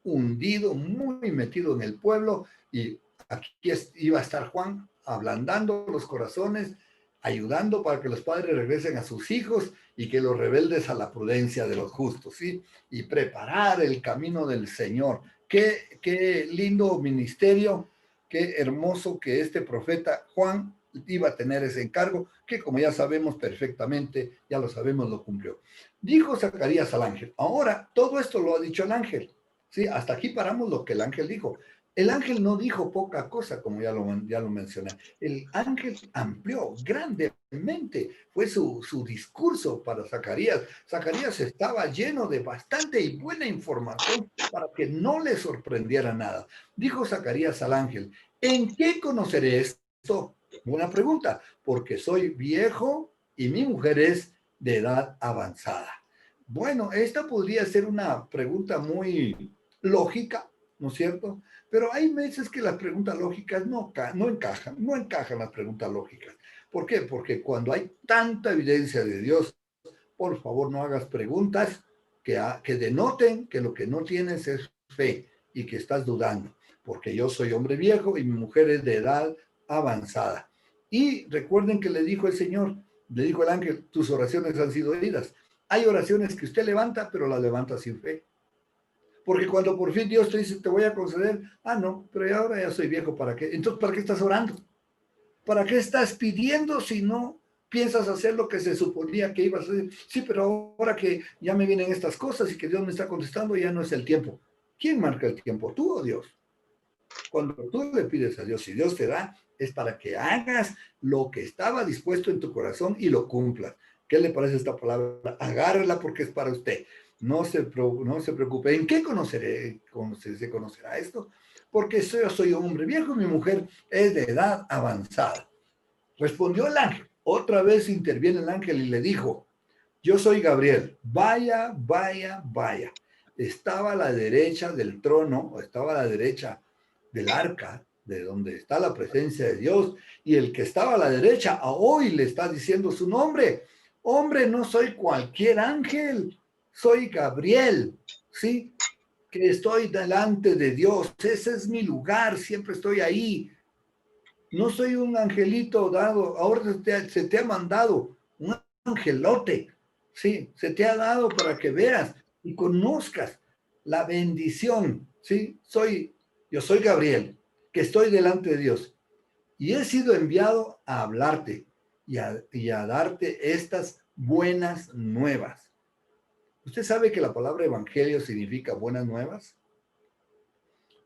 hundido, muy metido en el pueblo, y aquí iba a estar Juan ablandando los corazones, ayudando para que los padres regresen a sus hijos y que los rebeldes a la prudencia de los justos, ¿sí? Y preparar el camino del Señor. Qué lindo ministerio, qué hermoso que este profeta Juan iba a tener ese encargo, que como ya sabemos perfectamente, ya lo sabemos, lo cumplió. Dijo Zacarías al ángel. Ahora, todo esto lo ha dicho el ángel, ¿sí? Hasta aquí paramos lo que el ángel dijo. El ángel no dijo poca cosa, como ya lo mencioné. El ángel amplió grandemente, fue su discurso para Zacarías. Zacarías estaba lleno de bastante y buena información para que no le sorprendiera nada. Dijo Zacarías al ángel: ¿en qué conoceré esto? Buena pregunta, porque soy viejo y mi mujer es de edad avanzada. Bueno, esta podría ser una pregunta muy lógica, ¿no es cierto? Pero hay veces que las preguntas lógicas no encajan las preguntas lógicas. ¿Por qué? Porque cuando hay tanta evidencia de Dios, por favor no hagas preguntas que denoten que lo que no tienes es fe y que estás dudando. Porque yo soy hombre viejo y mi mujer es de edad avanzada. Y recuerden que le dijo el Señor, le dijo el ángel: tus oraciones han sido oídas. Hay oraciones que usted levanta, pero las levanta sin fe. Porque cuando por fin Dios te dice: te voy a conceder, no, pero ahora ya soy viejo, ¿para qué? Entonces, ¿para qué estás orando? ¿Para qué estás pidiendo si no piensas hacer lo que se suponía que ibas a hacer? Sí, pero ahora que ya me vienen estas cosas y que Dios me está contestando, ya no es el tiempo. ¿Quién marca el tiempo, tú o Dios? Cuando tú le pides a Dios y Dios te da, es para que hagas lo que estaba dispuesto en tu corazón y lo cumplas. ¿Qué le parece esta palabra? Agárrela porque es para usted. No se preocupe. ¿En qué se conocerá esto? Porque yo soy hombre viejo y mi mujer es de edad avanzada. Respondió el ángel. Otra vez interviene el ángel y le dijo, yo soy Gabriel. Vaya, vaya, vaya. Estaba a la derecha del trono, o estaba a la derecha del arca, de donde está la presencia de Dios, y el que estaba a la derecha a hoy le está diciendo su nombre. Hombre, no soy cualquier ángel, soy Gabriel, ¿sí? Que estoy delante de Dios, ese es mi lugar, siempre estoy ahí. No soy un angelito dado, ahora se te ha mandado un angelote, ¿sí? Se te ha dado para que veas y conozcas la bendición, ¿sí? Yo soy Gabriel, que estoy delante de Dios y he sido enviado a hablarte y a darte estas buenas nuevas. ¿Usted sabe que la palabra evangelio significa buenas nuevas?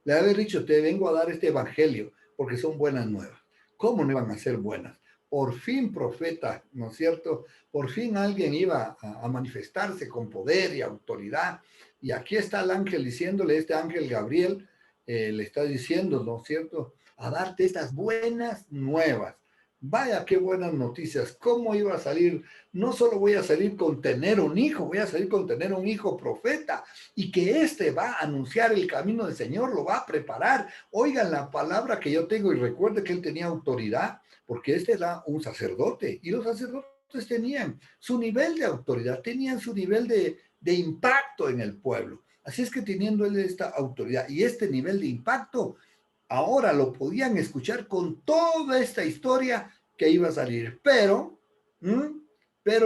Le haber dicho, te vengo a dar este evangelio porque son buenas nuevas. ¿Cómo no iban a ser buenas? Por fin profeta, ¿no es cierto? Por fin alguien iba a manifestarse con poder y autoridad. Y aquí está el ángel diciéndole, este ángel Gabriel le está diciendo, ¿no es cierto? A darte estas buenas nuevas. Vaya, qué buenas noticias. ¿Cómo iba a salir? No solo voy a salir con tener un hijo, voy a salir con tener un hijo profeta y que éste va a anunciar el camino del Señor, lo va a preparar. Oigan la palabra que yo tengo y recuerde que él tenía autoridad, porque este era un sacerdote y los sacerdotes tenían su nivel de autoridad, tenían su nivel de impacto en el pueblo. Así es que teniendo él esta autoridad y este nivel de impacto, ahora lo podían escuchar con toda esta historia que iba a salir. Pero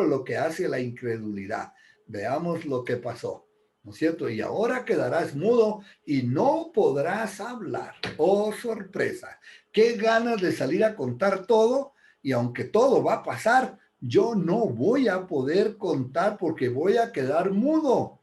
lo que hace la incredulidad. Veamos lo que pasó, ¿no es cierto? Y ahora quedarás mudo y no podrás hablar. Oh, sorpresa. Qué ganas de salir a contar todo y aunque todo va a pasar, yo no voy a poder contar porque voy a quedar mudo.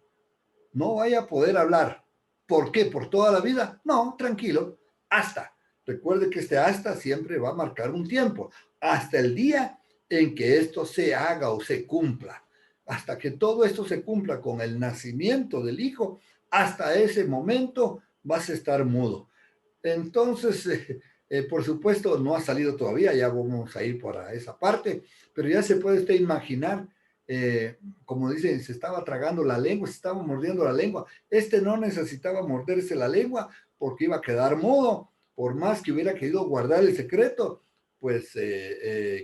No voy a poder hablar. ¿Por qué? ¿Por toda la vida? No, tranquilo. Hasta. Recuerde que este hasta siempre va a marcar un tiempo. Hasta el día en que esto se haga o se cumpla. Hasta que todo esto se cumpla con el nacimiento del hijo, hasta ese momento vas a estar mudo. Entonces, por supuesto, no ha salido todavía, ya vamos a ir para esa parte, pero ya se puede usted imaginar, como dicen, se estaba tragando la lengua, se estaba mordiendo la lengua. Este no necesitaba morderse la lengua porque iba a quedar mudo, por más que hubiera querido guardar el secreto, pues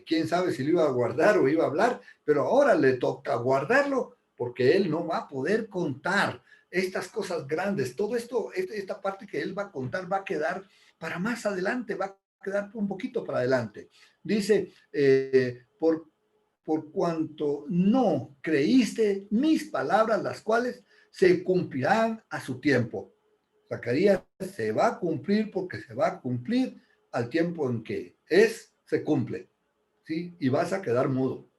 quién sabe si lo iba a guardar o iba a hablar, pero ahora le toca guardarlo porque él no va a poder contar estas cosas grandes, todo esto, esta parte que él va a contar va a quedar para más adelante, va a quedar un poquito para adelante. Dice, por cuanto no creíste mis palabras, las cuales se cumplirán a su tiempo. Zacarías se va a cumplir porque se va a cumplir al tiempo en que se cumple, ¿sí? Y vas a quedar mudo.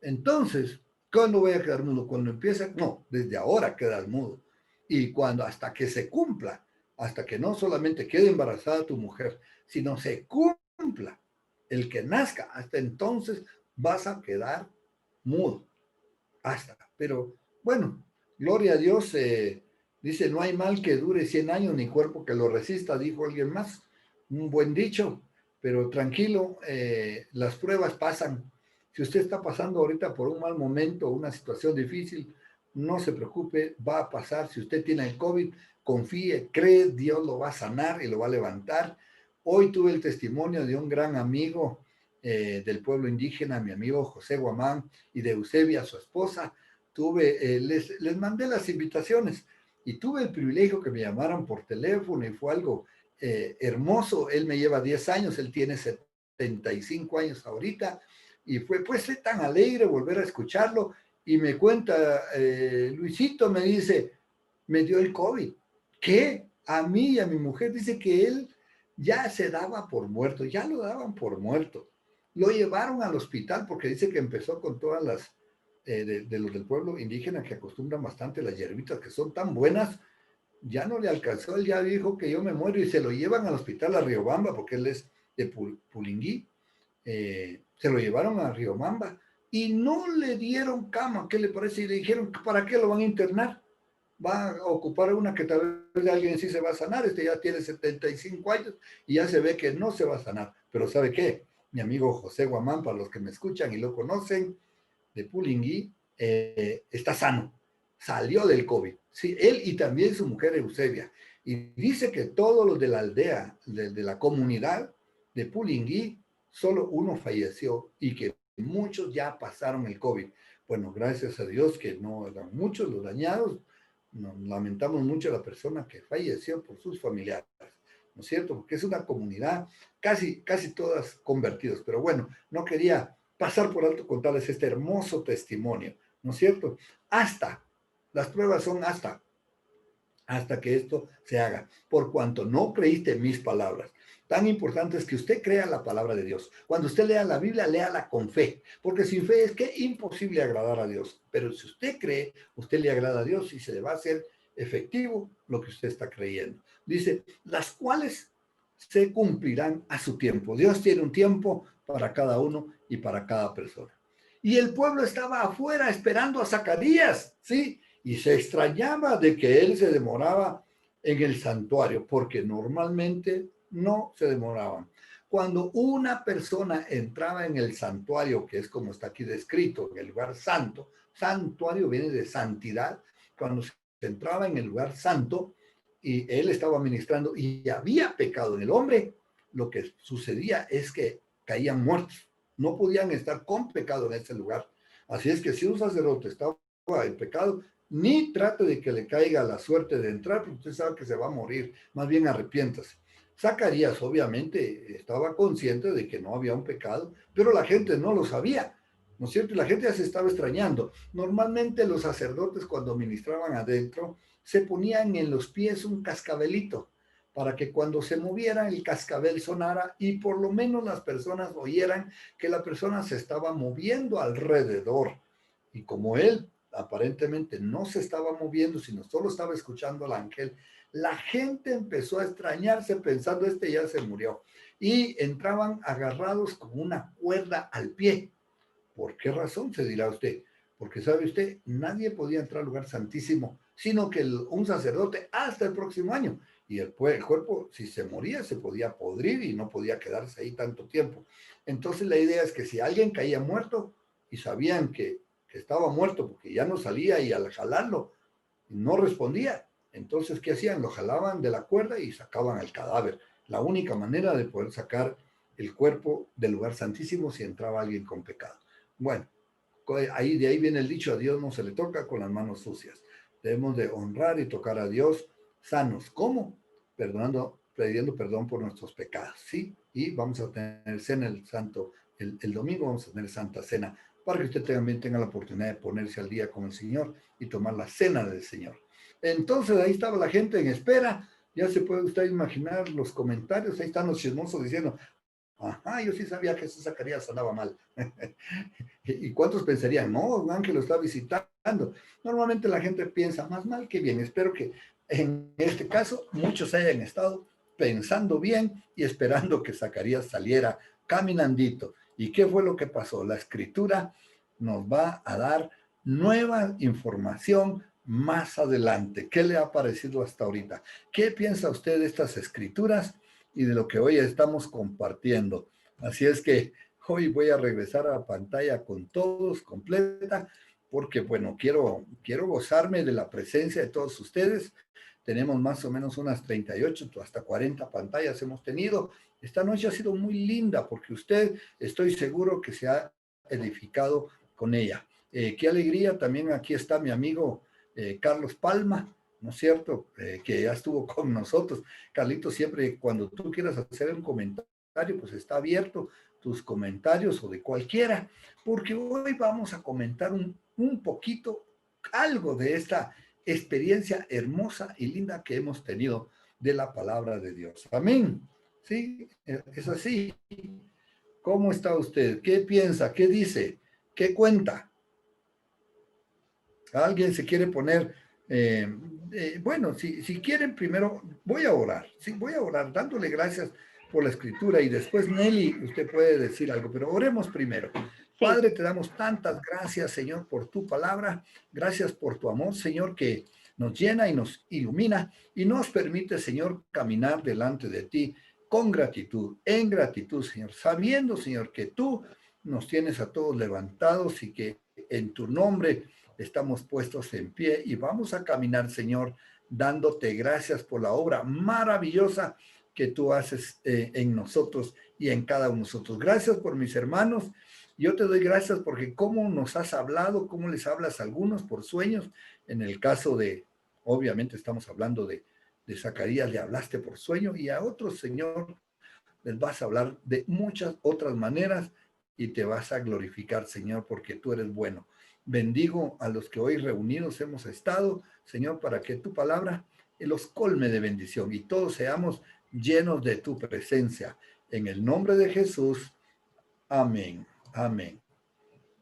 Entonces, ¿cuándo voy a quedar mudo? Cuando empieza, no, desde ahora quedas mudo. Y cuando hasta que se cumpla, hasta que no solamente quede embarazada tu mujer, sino se cumpla el que nazca, hasta entonces vas a quedar mudo. Hasta. Pero bueno, gloria a Dios, dice, no hay mal que dure 100 años ni cuerpo que lo resista, dijo alguien más. Un buen dicho, pero tranquilo, las pruebas pasan. Si usted está pasando ahorita por un mal momento, una situación difícil, no se preocupe, va a pasar. Si usted tiene el COVID, confíe, cree, Dios lo va a sanar y lo va a levantar. Hoy tuve el testimonio de un gran amigo del pueblo indígena, mi amigo José Guamán, y de Eusebia, su esposa. Les mandé las invitaciones y tuve el privilegio que me llamaran por teléfono y fue algo hermoso. Él me lleva 10 años, él tiene 75 años ahorita y fue tan alegre volver a escucharlo y me cuenta, Luisito me dice, me dio el COVID. ¿Qué? A mí y a mi mujer dice que él ya se daba por muerto, ya lo daban por muerto. Lo llevaron al hospital porque dice que empezó con todas las de los del pueblo indígena que acostumbran bastante las hierbitas que son tan buenas, ya no le alcanzó, él ya dijo que yo me muero y se lo llevan al hospital a Riobamba porque él es de Pulingui, se lo llevaron a Riobamba y no le dieron cama. ¿Qué le parece? Y le dijeron, ¿para qué lo van a internar? Va a ocupar una que tal vez alguien sí se va a sanar. Este ya tiene 75 años y ya se ve que no se va a sanar. Pero ¿sabe qué? Mi amigo José Guamán, para los que me escuchan y lo conocen, de Pulingui, está sano. Salió del COVID. Sí, él y también su mujer Eusebia. Y dice que todos los de la aldea, de la comunidad de Pulingui, solo uno falleció y que muchos ya pasaron el COVID. Bueno, gracias a Dios que no eran muchos los dañados. Nos lamentamos mucho a la persona que falleció por sus familiares, ¿no es cierto? Porque es una comunidad casi todas convertidos. Pero bueno, no quería pasar por alto contarles este hermoso testimonio, ¿no es cierto? Las pruebas son hasta que esto se haga. Por cuanto no creíste en mis palabras. Tan importante es que usted crea la palabra de Dios. Cuando usted lea la Biblia, léala con fe, porque sin fe es que imposible agradar a Dios. Pero si usted cree, usted le agrada a Dios y se le va a hacer efectivo lo que usted está creyendo. Dice, las cuales se cumplirán a su tiempo. Dios tiene un tiempo para cada uno y para cada persona. Y el pueblo estaba afuera esperando a Zacarías, ¿sí? Y se extrañaba de que él se demoraba en el santuario, porque normalmente no se demoraban. Cuando una persona entraba en el santuario, que es como está aquí descrito, en el lugar santo, santuario viene de santidad, cuando se entraba en el lugar santo y él estaba ministrando y había pecado en el hombre, lo que sucedía es que caían muertos, no podían estar con pecado en ese lugar. Así es que si un sacerdote estaba en pecado, ni trate de que le caiga la suerte de entrar, porque usted sabe que se va a morir, más bien arrepiéntase. Zacarías obviamente estaba consciente de que no había un pecado, pero la gente no lo sabía, ¿no es cierto? Y la gente ya se estaba extrañando. Normalmente los sacerdotes cuando ministraban adentro se ponían en los pies un cascabelito para que cuando se moviera el cascabel sonara y por lo menos las personas oyeran que la persona se estaba moviendo alrededor. Y como él aparentemente no se estaba moviendo, sino solo estaba escuchando al ángel, la gente empezó a extrañarse pensando, este ya se murió. Y entraban agarrados con una cuerda al pie. ¿Por qué razón? Se dirá usted. Porque sabe usted, nadie podía entrar al lugar santísimo, sino que un sacerdote hasta el próximo año. Y el cuerpo, si se moría, se podía podrir y no podía quedarse ahí tanto tiempo. Entonces la idea es que si alguien caía muerto y sabían que estaba muerto porque ya no salía y al jalarlo no respondía, entonces ¿qué hacían? Lo jalaban de la cuerda y sacaban el cadáver. La única manera de poder sacar el cuerpo del lugar santísimo si entraba alguien con pecado. Bueno, de ahí viene el dicho, a Dios no se le toca con las manos sucias. Debemos de honrar y tocar a Dios sanos. ¿Cómo? Pidiendo perdón por nuestros pecados, ¿sí? Y vamos a tener cena el domingo vamos a tener Santa Cena, para que usted también tenga la oportunidad de ponerse al día con el Señor y tomar la cena del Señor. Entonces ahí estaba la gente en espera, ya se puede usted imaginar los comentarios, ahí están los chismosos diciendo, ajá, yo sí sabía que ese Zacarías andaba mal. ¿Y cuántos pensarían? No, un ángel lo está visitando. Normalmente la gente piensa más mal que bien. Espero que en este caso muchos hayan estado pensando bien y esperando que Zacarías saliera caminandito. ¿Y qué fue lo que pasó? La escritura nos va a dar nueva información más adelante. ¿Qué le ha parecido hasta ahorita? ¿Qué piensa usted de estas escrituras y de lo que hoy estamos compartiendo? Así es que hoy voy a regresar a pantalla con todos, completa, porque bueno, quiero gozarme de la presencia de todos ustedes. Tenemos más o menos unas 38 hasta 40 pantallas hemos tenido. Esta noche ha sido muy linda porque usted, estoy seguro que se ha edificado con ella. Qué alegría, también aquí está mi amigo Carlos Palma, ¿no es cierto? Que ya estuvo con nosotros. Carlito, siempre cuando tú quieras hacer un comentario, pues está abierto tus comentarios o de cualquiera, porque hoy vamos a comentar un poquito, algo de esta experiencia hermosa y linda que hemos tenido de la palabra de Dios. Amén. Sí, es así. ¿Cómo está usted? ¿Qué piensa? ¿Qué dice? ¿Qué cuenta? ¿Alguien se quiere poner? Bueno, si quieren, primero voy a orar. Sí, voy a orar dándole gracias por la escritura y después Nelly, usted puede decir algo, pero oremos primero. Sí, Padre, te damos tantas gracias, Señor, por tu palabra. Gracias por tu amor, Señor, que nos llena y nos ilumina y nos permite, Señor, caminar delante de ti con gratitud, en gratitud, Señor, sabiendo, Señor, que tú nos tienes a todos levantados y que en tu nombre estamos puestos en pie y vamos a caminar, Señor, dándote gracias por la obra maravillosa que tú haces en nosotros y en cada uno de nosotros. Gracias por mis hermanos. Yo te doy gracias porque cómo nos has hablado, cómo les hablas a algunos por sueños. En el caso de, obviamente estamos hablando de Zacarías, le hablaste por sueño y a otros, Señor, les vas a hablar de muchas otras maneras y te vas a glorificar, Señor, porque tú eres bueno. Bendigo a los que hoy reunidos hemos estado, Señor, para que tu palabra los colme de bendición y todos seamos llenos de tu presencia. En el nombre de Jesús, amén, amén,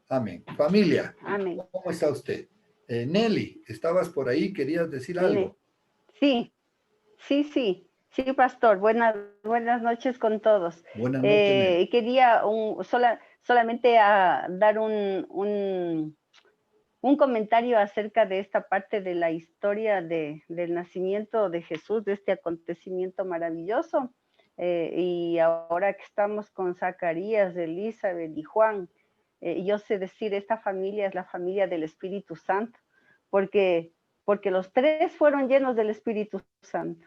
amén. Familia, amén. ¿cómo está usted? Nelly, estabas por ahí, querías decir algo. Sí, sí, pastor. Buenas noches con todos. Buenas noches, Nelly. Quería solamente dar un comentario acerca de esta parte de la historia del nacimiento de Jesús, de este acontecimiento maravilloso. Y ahora que estamos con Zacarías, Elizabeth y Juan, yo sé decir, esta familia es la familia del Espíritu Santo, porque los tres fueron llenos del Espíritu Santo.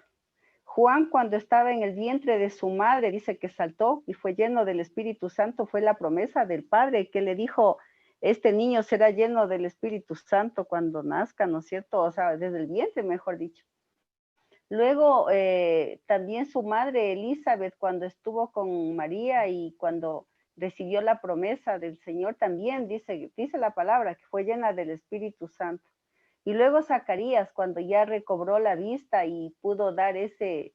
Juan, cuando estaba en el vientre de su madre, dice que saltó y fue lleno del Espíritu Santo. Fue la promesa del Padre que le dijo, este niño será lleno del Espíritu Santo cuando nazca, ¿no es cierto? O sea, desde el vientre, mejor dicho. Luego, también su madre Elizabeth, cuando estuvo con María y cuando recibió la promesa del Señor, también dice la palabra que fue llena del Espíritu Santo. Y luego Zacarías, cuando ya recobró la vista y pudo dar ese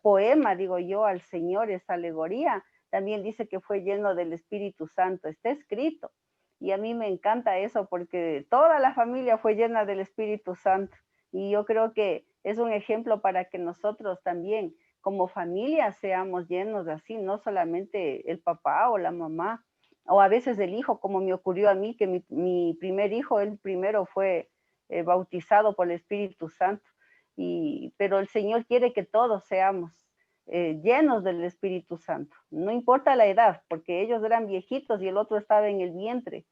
poema, digo yo, al Señor, esa alegoría, también dice que fue lleno del Espíritu Santo. Está escrito. Y a mí me encanta eso porque toda la familia fue llena del Espíritu Santo. Y yo creo que es un ejemplo para que nosotros también, como familia, seamos llenos así, no solamente el papá o la mamá, o a veces el hijo, como me ocurrió a mí, que mi primer hijo, el primero fue bautizado por el Espíritu Santo. Pero el Señor quiere que todos seamos llenos del Espíritu Santo. No importa la edad, porque ellos eran viejitos y el otro estaba en el vientre.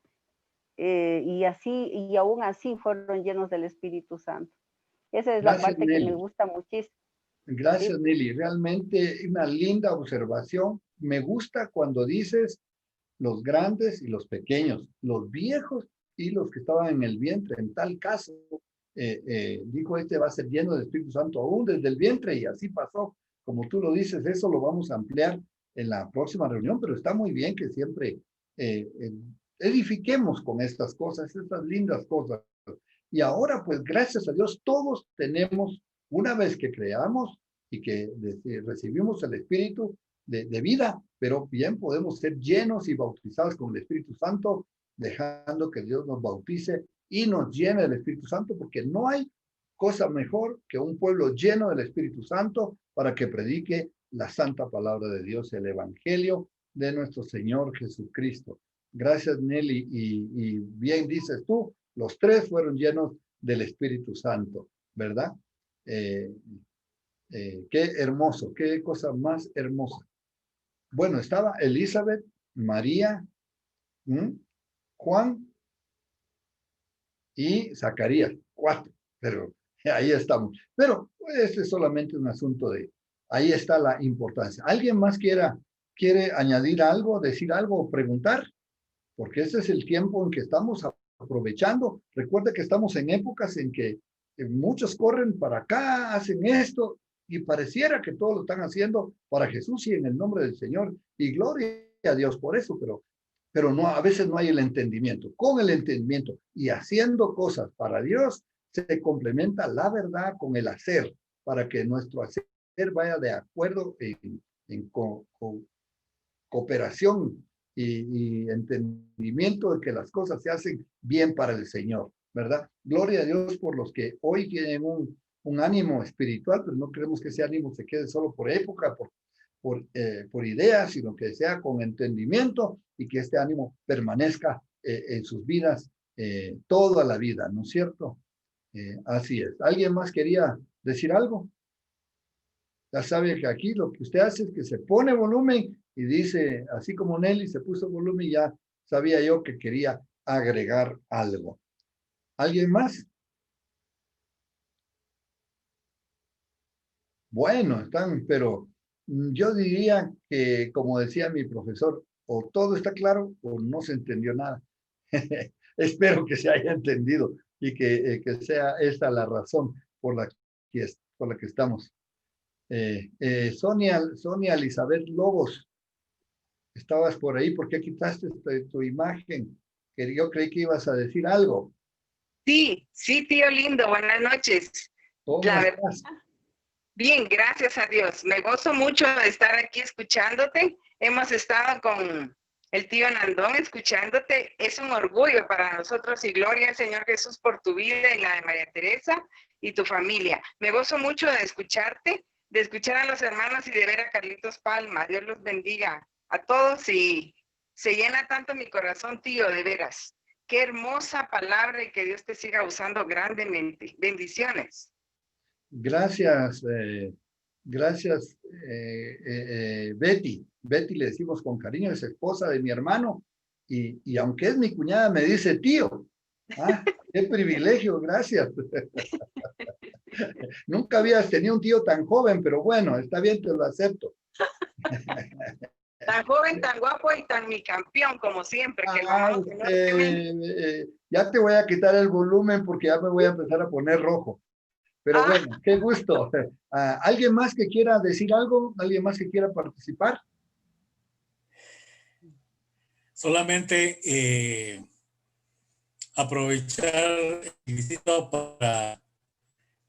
Y aún así fueron llenos del Espíritu Santo. Esa es la Gracias, parte que me Nelly. gusta muchísimo. Gracias, ¿Sí? Nelly. Realmente una linda observación. Me gusta cuando dices los grandes y los pequeños, los viejos y los que estaban en el vientre. En tal caso, dijo, este va a ser lleno del Espíritu Santo aún desde el vientre y así pasó. Como tú lo dices, eso lo vamos a ampliar en la próxima reunión, pero está muy bien que siempre edifiquemos con estas cosas, estas lindas cosas. Y ahora, pues gracias a Dios, todos tenemos, una vez que creamos y que recibimos el Espíritu de vida, pero bien podemos ser llenos y bautizados con el Espíritu Santo, dejando que Dios nos bautice y nos llene del Espíritu Santo, porque no hay cosa mejor que un pueblo lleno del Espíritu Santo para que predique la santa palabra de Dios, el Evangelio de nuestro Señor Jesucristo. Gracias, Nelly. Y bien dices tú, los tres fueron llenos del Espíritu Santo, ¿verdad? Qué hermoso, qué cosa más hermosa. Bueno, estaba Elizabeth, María, Juan y Zacarías, cuatro, pero ahí estamos. Pero este es solamente un asunto de, ahí está la importancia. ¿Alguien más quiere añadir algo, decir algo o preguntar? Porque ese es el tiempo en que estamos aprovechando. Recuerda que estamos en épocas en que muchos corren para acá, hacen esto, y pareciera que todos lo están haciendo para Jesús y en el nombre del Señor. Y gloria a Dios por eso, pero no, a veces no hay el entendimiento. Con el entendimiento y haciendo cosas para Dios, se complementa la verdad con el hacer, para que nuestro hacer vaya de acuerdo en cooperación y entendimiento de que las cosas se hacen bien para el Señor, ¿verdad? Gloria a Dios por los que hoy tienen un ánimo espiritual, pero no queremos que ese ánimo se quede solo por época, por ideas, sino que sea con entendimiento y que este ánimo permanezca en sus vidas toda la vida, ¿no es cierto? Así es. ¿Alguien más quería decir algo? Ya sabe que aquí lo que usted hace es que se pone volumen y dice, así como Nelly se puso volumen, ya sabía yo que quería agregar algo. ¿Alguien más? Bueno, están, pero yo diría que, como decía mi profesor, o todo está claro o no se entendió nada. Espero que se haya entendido y que sea esta la razón por la que estamos. Sonia Elizabeth Lobos, estabas por ahí, ¿por qué quitaste tu imagen? Que yo creí que ibas a decir algo. Sí, sí, tío lindo, buenas noches. ¿Cómo La verdad, estás? bien, gracias a Dios. Me gozo mucho de estar aquí escuchándote. Hemos estado con el tío Nandón escuchándote. Es un orgullo para nosotros y gloria al Señor Jesús por tu vida y la de María Teresa y tu familia. Me gozo mucho de escucharte, de escuchar a los hermanos y de ver a Carlitos Palma. Dios los bendiga a todos y se llena tanto mi corazón, tío, de veras. Qué hermosa palabra y que Dios te siga usando grandemente. Bendiciones. Gracias, gracias, Betty. Betty le decimos con cariño, es esposa de mi hermano, y aunque es mi cuñada, me dice tío. Ah, qué privilegio, gracias. Nunca habías tenido un tío tan joven, pero bueno, está bien, te lo acepto. Tan joven, tan guapo y tan mi campeón, como siempre, que lo amamos enormemente. Ya te voy a quitar el volumen porque ya me voy a empezar a poner rojo. Pero Ah, bueno, qué gusto. ¿Alguien más que quiera decir algo? ¿Alguien más que quiera participar? Solamente aprovechar el visito para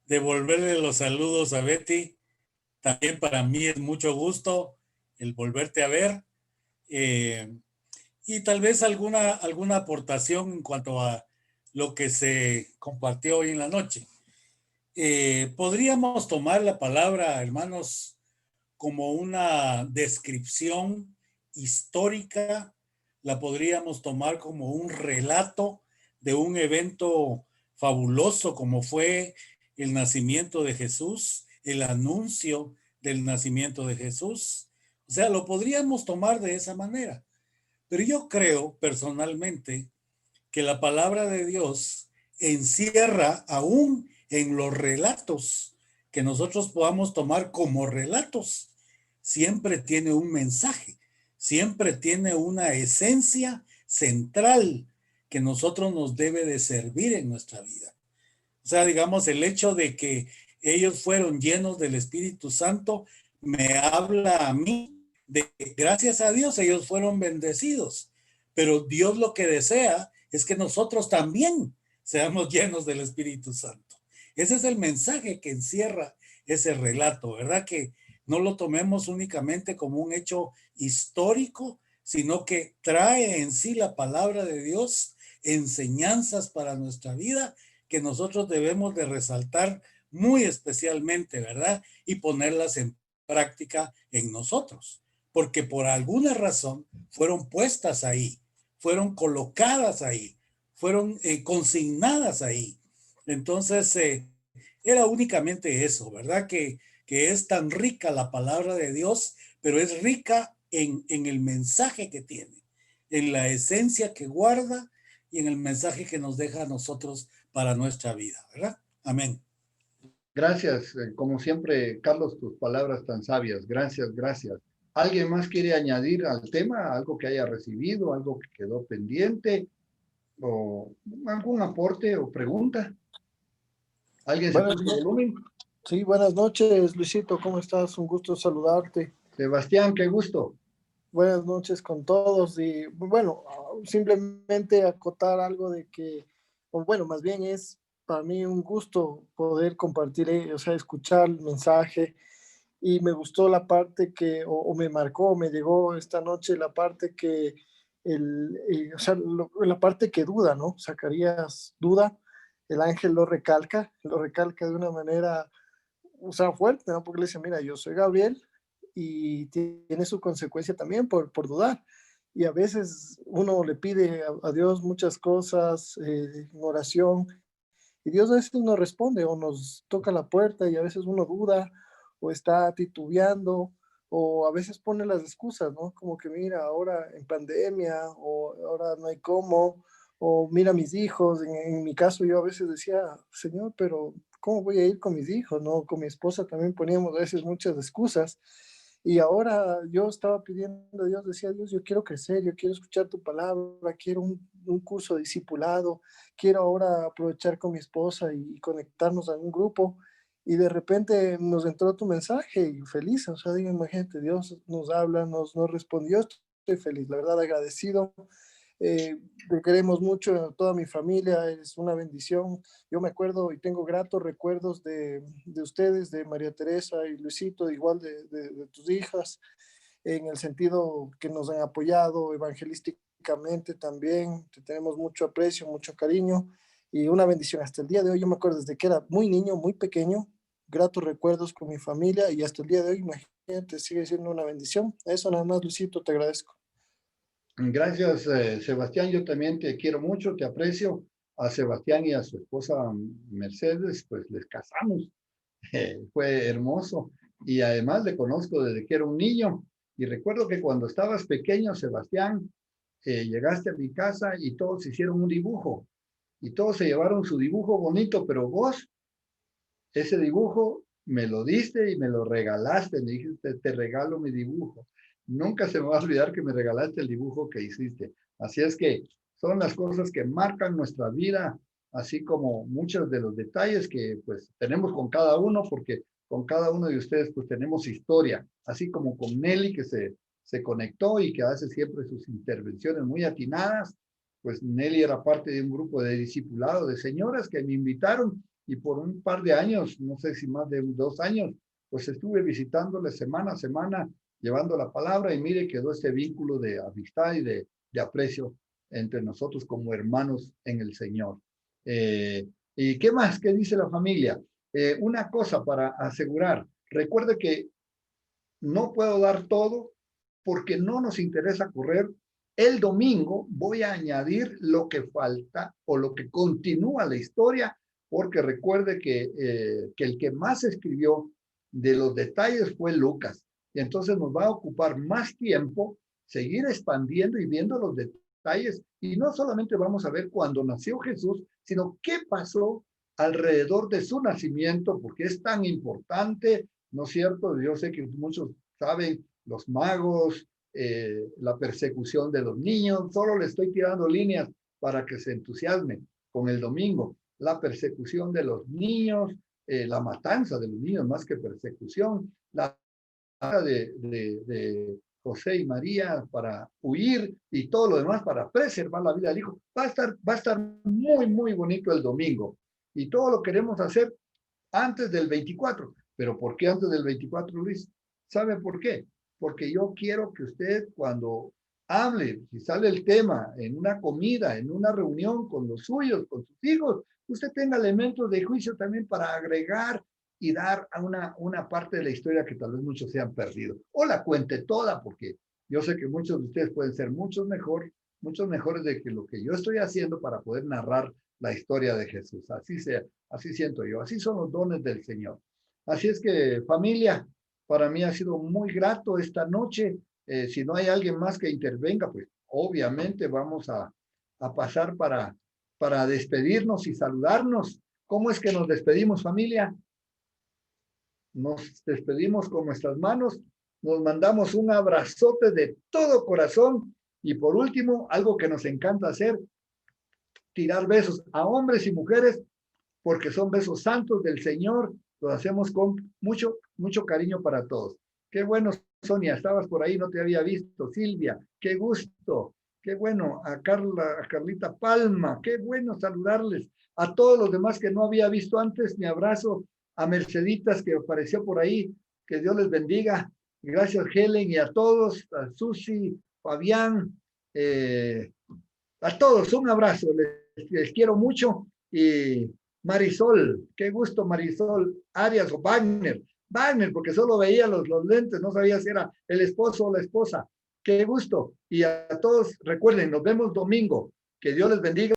devolverle los saludos a Betty. También para mí es mucho gusto el volverte a ver. Y tal vez alguna aportación en cuanto a lo que se compartió hoy en la noche. Podríamos tomar la palabra, hermanos, como una descripción histórica, la podríamos tomar como un relato de un evento fabuloso como fue el nacimiento de Jesús, el anuncio del nacimiento de Jesús. O sea, lo podríamos tomar de esa manera. Pero yo creo personalmente que la palabra de Dios encierra aún en los relatos que nosotros podamos tomar como relatos. Siempre tiene un mensaje, siempre tiene una esencia central que nosotros nos debe de servir en nuestra vida. O sea, digamos, el hecho de que ellos fueron llenos del Espíritu Santo me habla a mí de que gracias a Dios ellos fueron bendecidos. Pero Dios lo que desea es que nosotros también seamos llenos del Espíritu Santo. Ese es el mensaje que encierra ese relato, ¿verdad? Que no lo tomemos únicamente como un hecho histórico, sino que trae en sí la palabra de Dios enseñanzas para nuestra vida que nosotros debemos de resaltar muy especialmente, ¿verdad? Y ponerlas en práctica en nosotros, porque por alguna razón fueron puestas ahí, fueron colocadas ahí, fueron consignadas ahí. Entonces, era únicamente eso, ¿verdad? Que es tan rica la palabra de Dios, pero es rica en el mensaje que tiene, en la esencia que guarda y en el mensaje que nos deja a nosotros para nuestra vida, ¿verdad? Amén. Gracias, como siempre, Carlos, tus palabras tan sabias. Gracias, gracias. ¿Alguien más quiere añadir al tema algo que haya recibido, algo que quedó pendiente o algún aporte o pregunta? ¿Alguien se Buenas, puso volumen? sí, buenas noches, Luisito, ¿cómo estás? Un gusto saludarte. Sebastián, qué gusto. Buenas noches con todos y bueno, simplemente acotar algo de que, o bueno, más bien es para mí un gusto poder compartir, o sea, escuchar el mensaje y me gustó la parte que, o me marcó, me llegó esta noche la parte que, o sea, la parte que duda, ¿no? Zacarías duda el ángel lo recalca de una manera, o sea, fuerte, ¿no? Porque le dice, mira, yo soy Gabriel y tiene su consecuencia también por dudar. Y a veces uno le pide a Dios muchas cosas en oración y Dios a veces nos responde o nos toca la puerta y a veces uno duda o está titubeando o a veces pone las excusas, ¿no? Como que mira, ahora en pandemia o ahora no hay cómo, o mira mis hijos. En mi caso yo a veces decía, Señor, pero ¿cómo voy a ir con mis hijos, no? Con mi esposa también poníamos a veces muchas excusas. Y ahora yo estaba pidiendo a Dios, decía, Dios, yo quiero crecer, yo quiero escuchar tu palabra, quiero un curso de discipulado, quiero ahora aprovechar con mi esposa y conectarnos a un grupo. Y de repente nos entró tu mensaje y feliz, o sea, digo, imagínate, Dios nos habla, nos respondió, estoy feliz, la verdad agradecido. Te queremos mucho, toda mi familia, es una bendición. Yo me acuerdo y tengo gratos recuerdos de ustedes, de María Teresa y Luisito, igual de tus hijas, en el sentido que nos han apoyado evangelísticamente también. Te tenemos mucho aprecio, mucho cariño y una bendición hasta el día de hoy. Yo me acuerdo desde que era muy niño, muy pequeño, gratos recuerdos con mi familia y hasta el día de hoy, imagínate, sigue siendo una bendición. Eso nada más, Luisito, te agradezco. Gracias, Sebastián. Yo también te quiero mucho, te aprecio. A Sebastián y a su esposa Mercedes, pues les casamos. Fue hermoso. Y además le conozco desde que era un niño. Y recuerdo que cuando estabas pequeño, Sebastián, llegaste a mi casa y todos hicieron un dibujo. Y todos se llevaron su dibujo bonito, pero vos, ese dibujo, me lo diste y me lo regalaste. Me dijiste, te regalo mi dibujo. Nunca se me va a olvidar que me regalaste el dibujo que hiciste. Así es que son las cosas que marcan nuestra vida, así como muchos de los detalles que pues tenemos con cada uno, porque con cada uno de ustedes pues tenemos historia, así como con Nelly que se conectó y que hace siempre sus intervenciones muy atinadas. Pues Nelly era parte de un grupo de discipulado de señoras que me invitaron y por un par de años, no sé si más de 2 años, pues estuve visitándole semana a semana, llevando la palabra y mire, quedó este vínculo de amistad y de aprecio entre nosotros como hermanos en el Señor. ¿Y qué más? ¿Qué dice la familia? Una cosa para asegurar, recuerde que no puedo dar todo porque no nos interesa correr. El domingo voy a añadir lo que falta o lo que continúa la historia, porque recuerde que el que más escribió de los detalles fue Lucas. Y entonces nos va a ocupar más tiempo seguir expandiendo y viendo los detalles. Y no solamente vamos a ver cuándo nació Jesús, sino qué pasó alrededor de su nacimiento, porque es tan importante, ¿no es cierto? Yo sé que muchos saben, los magos, la persecución de los niños, solo le estoy tirando líneas para que se entusiasmen con el domingo. La persecución de los niños, la matanza de los niños más que persecución, la de José y María para huir y todo lo demás para preservar la vida del hijo. Va a estar muy, muy bonito el domingo. Y todo lo queremos hacer antes del 24. ¿Pero por qué antes del 24, Luis? ¿Sabe por qué? Porque yo quiero que usted cuando hable, si sale el tema en una comida, en una reunión con los suyos, con sus hijos, usted tenga elementos de juicio también para agregar y dar a una parte de la historia que tal vez muchos se han perdido. O la cuente toda, porque yo sé que muchos de ustedes pueden ser muchos mejores de que lo que yo estoy haciendo para poder narrar la historia de Jesús. Así siento yo, así son los dones del Señor. Así es que, familia, para mí ha sido muy grato esta noche. Si no hay alguien más que intervenga, pues obviamente vamos a pasar para despedirnos y saludarnos. ¿Cómo es que nos despedimos, familia? Nos despedimos con nuestras manos, nos mandamos un abrazote de todo corazón y por último, algo que nos encanta hacer, tirar besos a hombres y mujeres, porque son besos santos del Señor, los hacemos con mucho, mucho cariño para todos. Qué bueno, Sonia, estabas por ahí, no te había visto. Silvia, qué gusto, qué bueno. A Carlita Palma, qué bueno saludarles. A todos los demás que no había visto antes, mi abrazo. A Merceditas que apareció por ahí, que Dios les bendiga. Gracias, Helen, y a todos, a Susi, Fabián, a todos, un abrazo. Les quiero mucho y Marisol, qué gusto, Marisol Arias o Wagner. Wagner, porque solo veía los lentes, no sabía si era el esposo o la esposa. Qué gusto. Y a todos, recuerden, nos vemos domingo. Que Dios les bendiga.